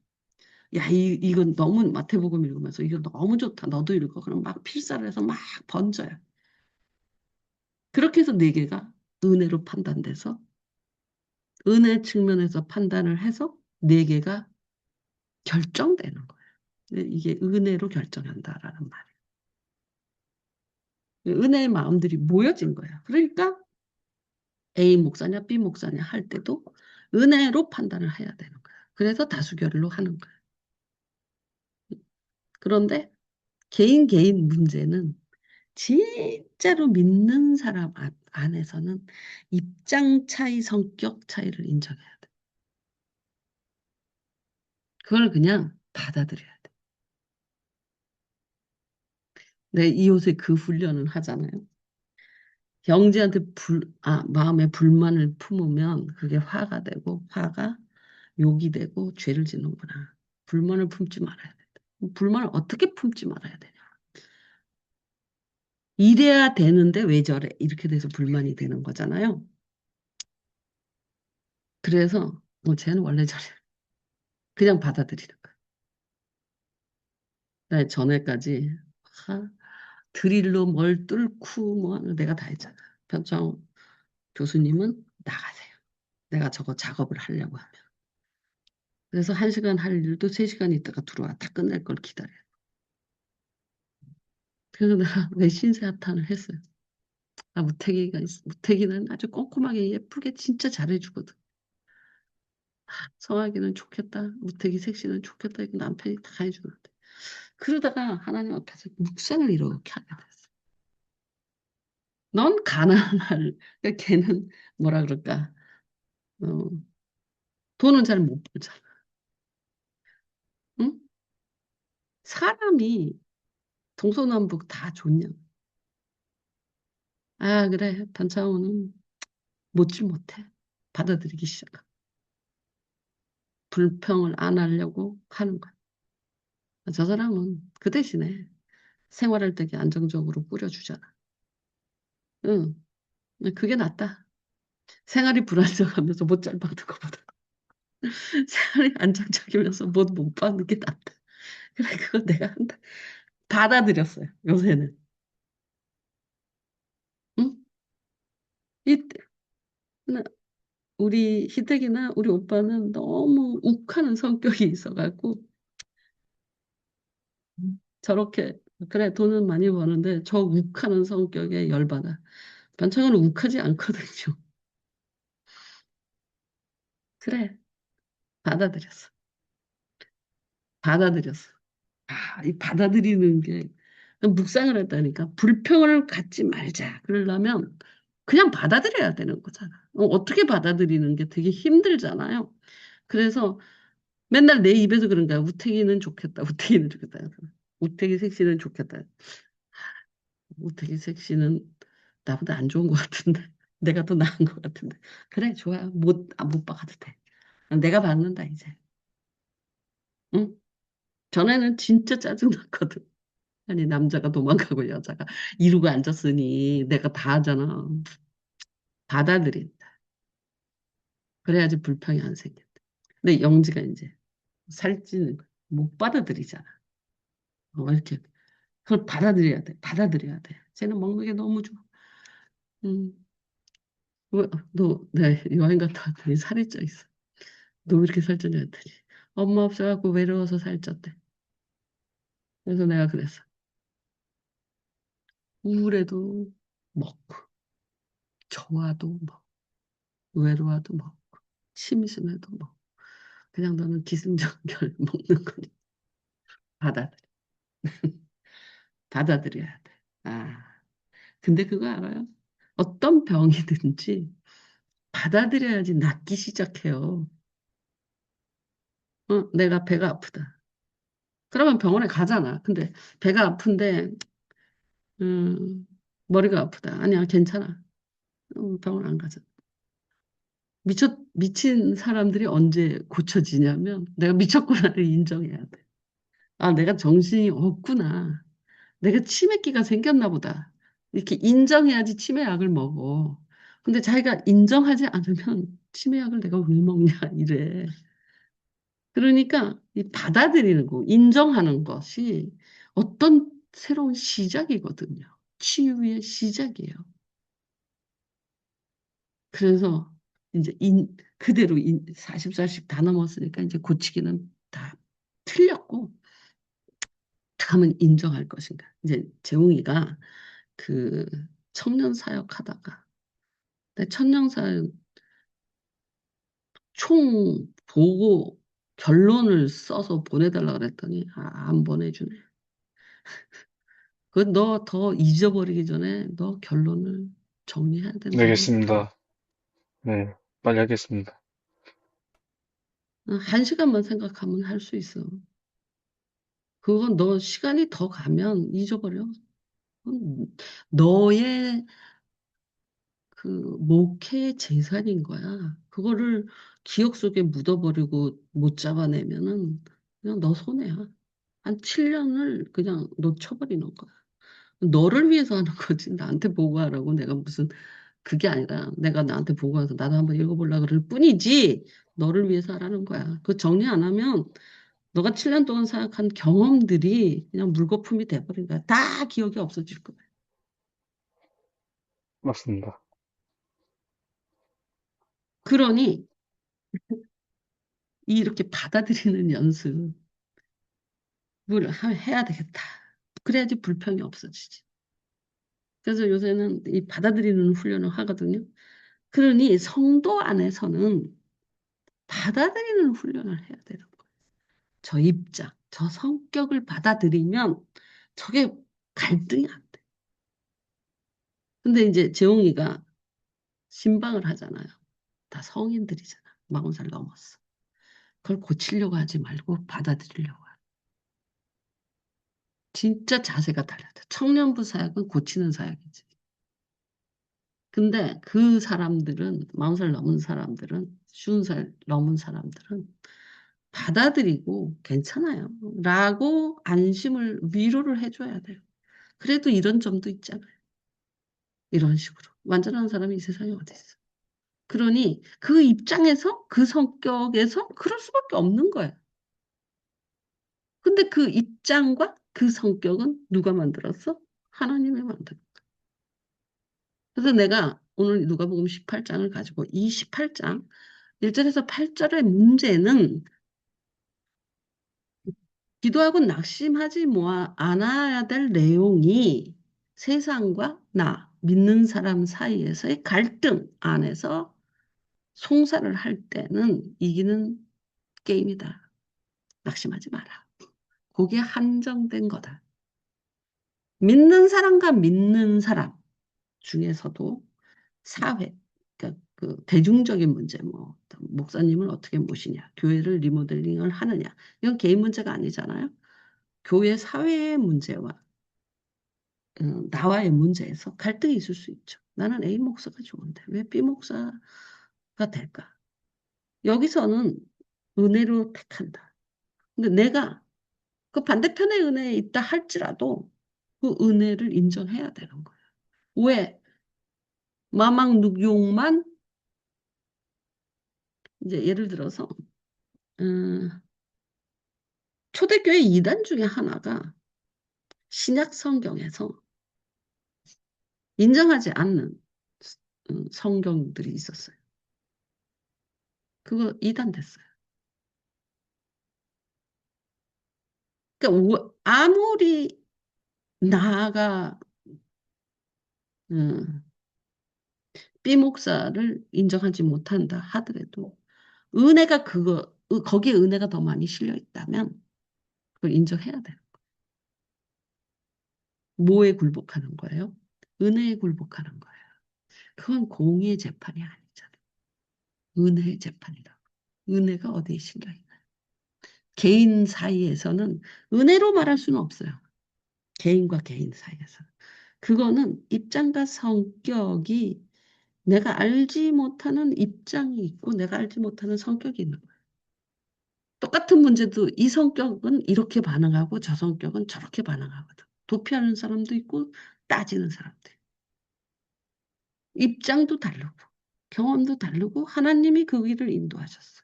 야, 이건 너무 마태복음 읽으면서 이거 너무 좋다. 너도 읽어. 그럼 막 필사를 해서 막 번져요. 그렇게 해서 네 개가 은혜로 판단돼서 은혜 측면에서 판단을 해서 네 개가 결정되는 거예요. 근데 이게 은혜로 결정한다라는 말이에요. 은혜의 마음들이 모여진 거예요. 그러니까 A 목사냐 B 목사냐 할 때도 은혜로 판단을 해야 되는 거예요. 그래서 다수결로 하는 거예요. 그런데 개인 문제는 진짜로 믿는 사람 안에서는 입장 차이, 성격 차이를 인정해야 돼. 그걸 그냥 받아들여야 돼. 내 이 옷에 그 훈련을 하잖아요. 형제한테 마음에 불만을 품으면 그게 화가 되고, 화가 욕이 되고, 죄를 짓는구나. 불만을 품지 말아야 돼. 불만을 어떻게 품지 말아야 되냐. 이래야 되는데 왜 저래? 이렇게 돼서 불만이 되는 거잖아요. 그래서, 쟤는 원래 저래. 그냥 받아들이는 거야. 나 전에까지, 하, 드릴로 뭘 뚫고, 내가 다 했잖아. 편성 교수님은 나가세요. 내가 저거 작업을 하려고 하면. 그래서 한 시간 할 일도 세 시간 있다가 들어와. 다 끝낼 걸 기다려. 그래서 내가 내 신세한탄을 했어요. 무태기는 아주 꼼꼼하게 예쁘게 진짜 잘해주거든. 성하기는 좋겠다. 무태기 색시는 좋겠다. 이거 남편이 다 해주는데. 그러다가 하나님 앞에서 묵상을 이렇게 하게 됐어. 넌 가난할, 그러니까 걔는 뭐라 그럴까. 어, 돈은 잘 못 벌잖아. 응? 사람이 동서남북 다 좋냐? 그래. 반창호는 못지 못해. 받아들이기 시작하. 불평을 안 하려고 하는 거야. 저 사람은 그 대신에 생활할 때 안정적으로 뿌려주잖아. 응, 그게 낫다. 생활이 불안정하면서 못 잘 받는 것보다 생활이 안정적이면서 못 받는 게 낫다. 그래, 그거 내가 한다. 받아들였어요, 요새는. 응? 이, 나- 우리 희택이나 우리 오빠는 너무 욱하는 성격이 있어갖고 저렇게 그래 돈은 많이 버는데 저 욱하는 성격에 열받아. 반창고는 욱하지 않거든요. 그래 받아들였어. 받아들였어. 이 받아들이는 게 묵상을 했다니까 불평을 갖지 말자. 그러려면 그냥 받아들여야 되는 거잖아. 어떻게 받아들이는 게 되게 힘들잖아요. 그래서 맨날 내 입에서 그런 거야. 우태기는 좋겠다. 우태기는 좋겠다. 우태기 섹시는 좋겠다. 우태기 섹시는 나보다 안 좋은 것 같은데. 내가 더 나은 것 같은데. 그래, 좋아. 못 박아도 돼. 내가 박는다, 이제. 응? 전에는 진짜 짜증났거든. 아니, 남자가 도망가고 여자가 이러고 앉았으니 내가 다 하잖아. 받아들인다. 그래야지 불평이 안 생긴다. 근데 영지가 이제 살찌는 거 못 받아들이잖아. 이렇게. 그걸 받아들여야 돼. 받아들여야 돼. 쟤는 먹는 게 너무 좋아. 음, 네, 여행 갔다 왔더니 살이 쪄 있어. 너 왜 이렇게 살쪘냐 했더니 엄마 없어갖고 외로워서 살쪘대. 그래서 내가 그랬어. 우울해도 먹고, 좋아도 먹고, 외로워도 먹고, 심심해도 먹고. 그냥 너는 기승전결 먹는 거니. 받아들여. 받아들여야 돼. 아, 근데 그거 알아요? 어떤 병이든지 받아들여야지 낫기 시작해요. 내가 배가 아프다. 그러면 병원에 가잖아. 근데 배가 아픈데, 음, 머리가 아프다. 아니야, 괜찮아. 병원 안 가잖아. 미친 사람들이 언제 고쳐지냐면 내가 미쳤구나를 인정해야 돼. 아, 내가 정신이 없구나. 내가 치매기가 생겼나 보다. 이렇게 인정해야지 치매약을 먹어. 근데 자기가 인정하지 않으면 치매약을 내가 왜 먹냐 이래. 그러니까 이 받아들이는 거, 인정하는 것이 어떤 새로운 시작이거든요. 치유의 시작이에요. 그래서 이제 그대로 40살씩 다 넘었으니까 이제 고치기는 다 틀렸고, 다음은 인정할 것인가. 이제 재웅이가 그 청년 사역 하다가 내 청년 사역 총 보고 결론을 써서 보내달라 그랬더니 안 보내주네. 그 너 더 잊어버리기 전에 너 결론을 정리해야 된다고. 알겠습니다. 네, 빨리 하겠습니다. 한 시간만 생각하면 할 수 있어. 그건 너 시간이 더 가면 잊어버려. 그건 너의 그 목회의 재산인 거야. 그거를 기억 속에 묻어버리고 못 잡아내면은 그냥 너 손해야. 한 7년을 그냥 놓쳐버리는 거야. 너를 위해서 하는 거지. 나한테 보고하라고 내가 무슨 그게 아니라 내가 나한테 보고해서 나도 한번 읽어보려고 그럴 뿐이지. 너를 위해서 하라는 거야. 그 정리 안 하면 너가 7년 동안 생각한 경험들이 그냥 물거품이 돼버린 거야. 다 기억이 없어질 거야. 맞습니다. 그러니 이렇게 받아들이는 연습을 해야 되겠다. 그래야지 불평이 없어지지. 그래서 요새는 이 받아들이는 훈련을 하거든요. 그러니 성도 안에서는 받아들이는 훈련을 해야 되는 거예요. 저 입장, 저 성격을 받아들이면 저게 갈등이 안 돼. 근데 이제 재홍이가 신방을 하잖아요. 다 성인들이잖아. 40살 넘었어. 그걸 고치려고 하지 말고 받아들이려고 해. 진짜 자세가 달라요. 청년부 사역은 고치는 사역이지. 근데 그 사람들은, 40살 넘은 사람들은, 50살 넘은 사람들은 받아들이고 괜찮아요. 라고 안심을, 위로를 해줘야 돼요. 그래도 이런 점도 있잖아요. 이런 식으로. 완전한 사람이 이 세상에 어디 있어. 그러니 그 입장에서, 그 성격에서 그럴 수밖에 없는 거예요. 근데 그 입장과 그 성격은 누가 만들었어? 하나님이 만든. 그래서 내가 오늘 누가복음 18장을 가지고 이 18장 1절에서 8절의 문제는 기도하고 낙심하지 않아야 될 내용이 세상과 나, 믿는 사람 사이에서의 갈등 안에서 송사를 할 때는 이기는 게임이다. 낙심하지 마라. 그게 한정된 거다. 믿는 사람과 믿는 사람 중에서도 사회, 그러니까 그 대중적인 문제, 뭐 목사님을 어떻게 모시냐, 교회를 리모델링을 하느냐, 이건 개인 문제가 아니잖아요. 교회 사회의 문제와 나와의 문제에서 갈등이 있을 수 있죠. 나는 A 목사가 좋은데 왜 B 목사가 될까? 여기서는 은혜로 택한다. 근데 내가 그 반대편의 은혜에 있다 할지라도 그 은혜를 인정해야 되는 거예요. 왜? 마망육용만 이제 예를 들어서 음, 초대교회 이단 중에 하나가 신약 성경에서 인정하지 않는 성경들이 있었어요. 그거 이단 됐어요. 그러니까 아무리 나가 음, B 목사를 인정하지 못한다 하더라도 은혜가 거기에 은혜가 더 많이 실려 있다면 그걸 인정해야 돼요. 뭐에 굴복하는 거예요? 은혜에 굴복하는 거예요. 그건 공의의 재판이 아니잖아요. 은혜의 재판이라고. 은혜가 어디에 실려 있나요? 개인 사이에서는 은혜로 말할 수는 없어요. 개인과 개인 사이에서. 그거는 입장과 성격이 내가 알지 못하는 입장이 있고 내가 알지 못하는 성격이 있는 거예요. 똑같은 문제도 이 성격은 이렇게 반응하고 저 성격은 저렇게 반응하거든. 도피하는 사람도 있고 따지는 사람도 있고. 입장도 다르고 경험도 다르고 하나님이 그 길을 인도하셨어.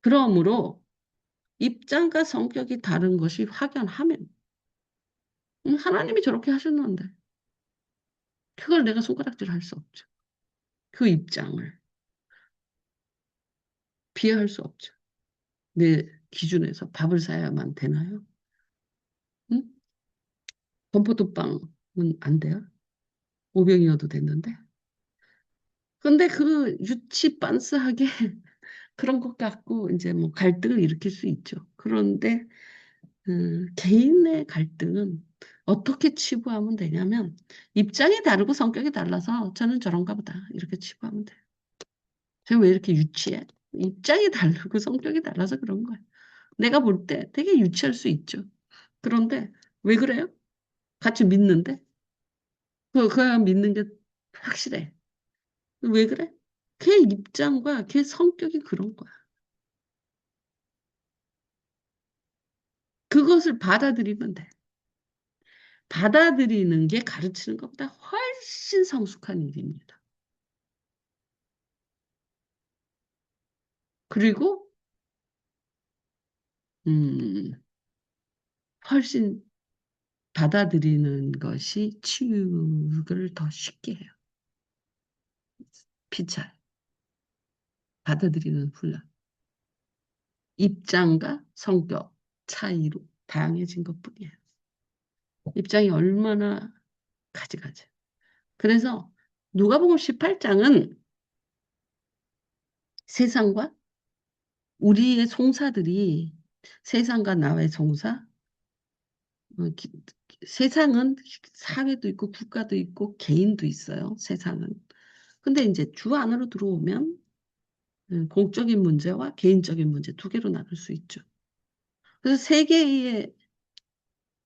그러므로 입장과 성격이 다른 것이 확연하면 하나님이 저렇게 하셨는데 그걸 내가 손가락질 할 수 없죠. 그 입장을 비하할 수 없죠. 내 기준에서 밥을 사야만 되나요? 응? 건포도빵은 안 돼요? 오병이어도 됐는데. 근데 그 유치 빤스하게 그런 것 갖고 이제 뭐 갈등을 일으킬 수 있죠. 그런데 개인의 갈등은 어떻게 치부하면 되냐면 입장이 다르고 성격이 달라서 저는 저런가 보다 이렇게 치부하면 돼요. 제가 왜 이렇게 유치해? 입장이 다르고 성격이 달라서 그런 거예요. 내가 볼 때 되게 유치할 수 있죠. 그런데 왜 그래요? 같이 믿는데 그냥 믿는 게 확실해. 왜 그래? 걔 입장과 걔 성격이 그런 거야. 그것을 받아들이면 돼. 받아들이는 게 가르치는 것보다 훨씬 성숙한 일입니다. 그리고 음, 훨씬 받아들이는 것이 치유를 더 쉽게 해요. 피차 받아들이는 훈련. 입장과 성격 차이로 다양해진 것뿐이에요. 입장이 얼마나 가지가지. 그래서 누가복음 18장은 세상과 우리의 송사들이 세상과 나의 송사, 어, 기- 세상은 사회도 있고 국가도 있고 개인도 있어요. 세상은. 근데 이제 주 안으로 들어오면 공적인 문제와 개인적인 문제 두 개로 나눌 수 있죠. 그래서 세 개의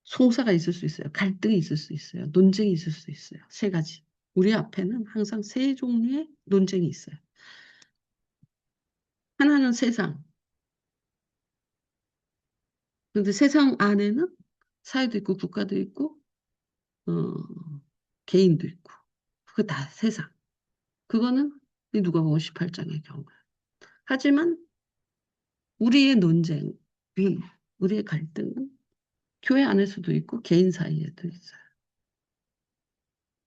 송사가 있을 수 있어요. 갈등이 있을 수 있어요. 논쟁이 있을 수 있어요. 세 가지. 우리 앞에는 항상 세 종류의 논쟁이 있어요. 하나는 세상. 근데 세상 안에는 사회도 있고 국가도 있고 어, 개인도 있고. 그거 다 세상. 그거는 이 누가복음 18장의 경우야. 하지만 우리의 논쟁이, 우리의 갈등은 교회 안에서도 있고 개인 사이에도 있어요.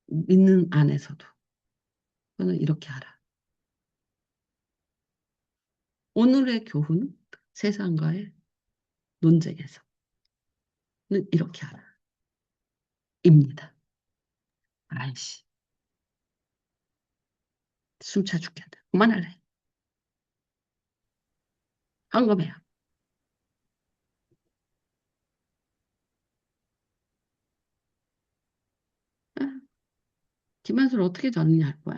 믿는 안에서도. 그거는 이렇게 알아. 오늘의 교훈은 세상과의 논쟁에서는 이렇게 알아. 입니다. 아이씨, 숨차 죽겠다. 그만할래. 황금해요. 아, 김한수를 어떻게 정리할 거야?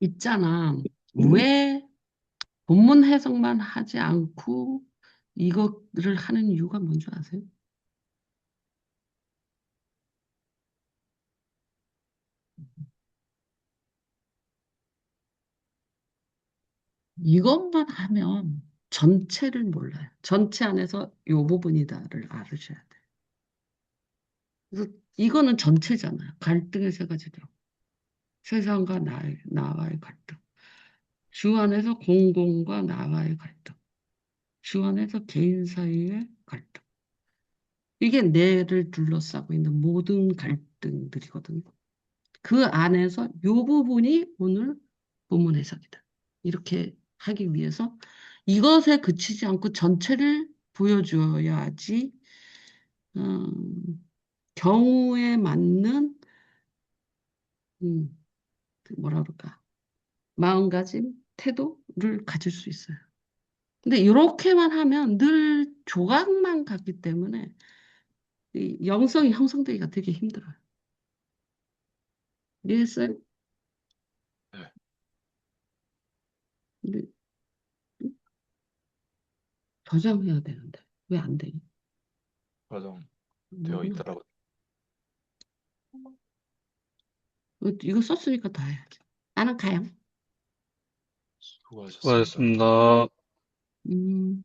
있잖아. 왜 본문 해석만 하지 않고 이거를 하는 이유가 뭔지 아세요? 이것만 하면 전체를 몰라요. 전체 안에서 요 부분이다를 알으셔야 돼요. 그래서 이거는 전체잖아요. 갈등의 세 가지죠. 세상과 나와의 갈등. 주 안에서 공공과 나와의 갈등. 주 안에서 개인 사이의 갈등. 이게 뇌를 둘러싸고 있는 모든 갈등들이거든요. 그 안에서 요 부분이 오늘 본문 해석이다. 이렇게 하기 위해서 이것에 그치지 않고 전체를 보여줘야지 경우에 맞는 음, 뭐라 그럴까 마음가짐, 태도를 가질 수 있어요. 근데 이렇게만 하면 늘 조각만 같기 때문에 이 영성이 형성되기가 되게 힘들어요. 이해했어요? 네, 근데 저장해야 되는데 왜 안 돼? 저장되어 몰라. 있더라고요. 이거 썼으니까 다 해야지. 나는 가요. 수고하셨습니다. 수고하셨습니다. 음.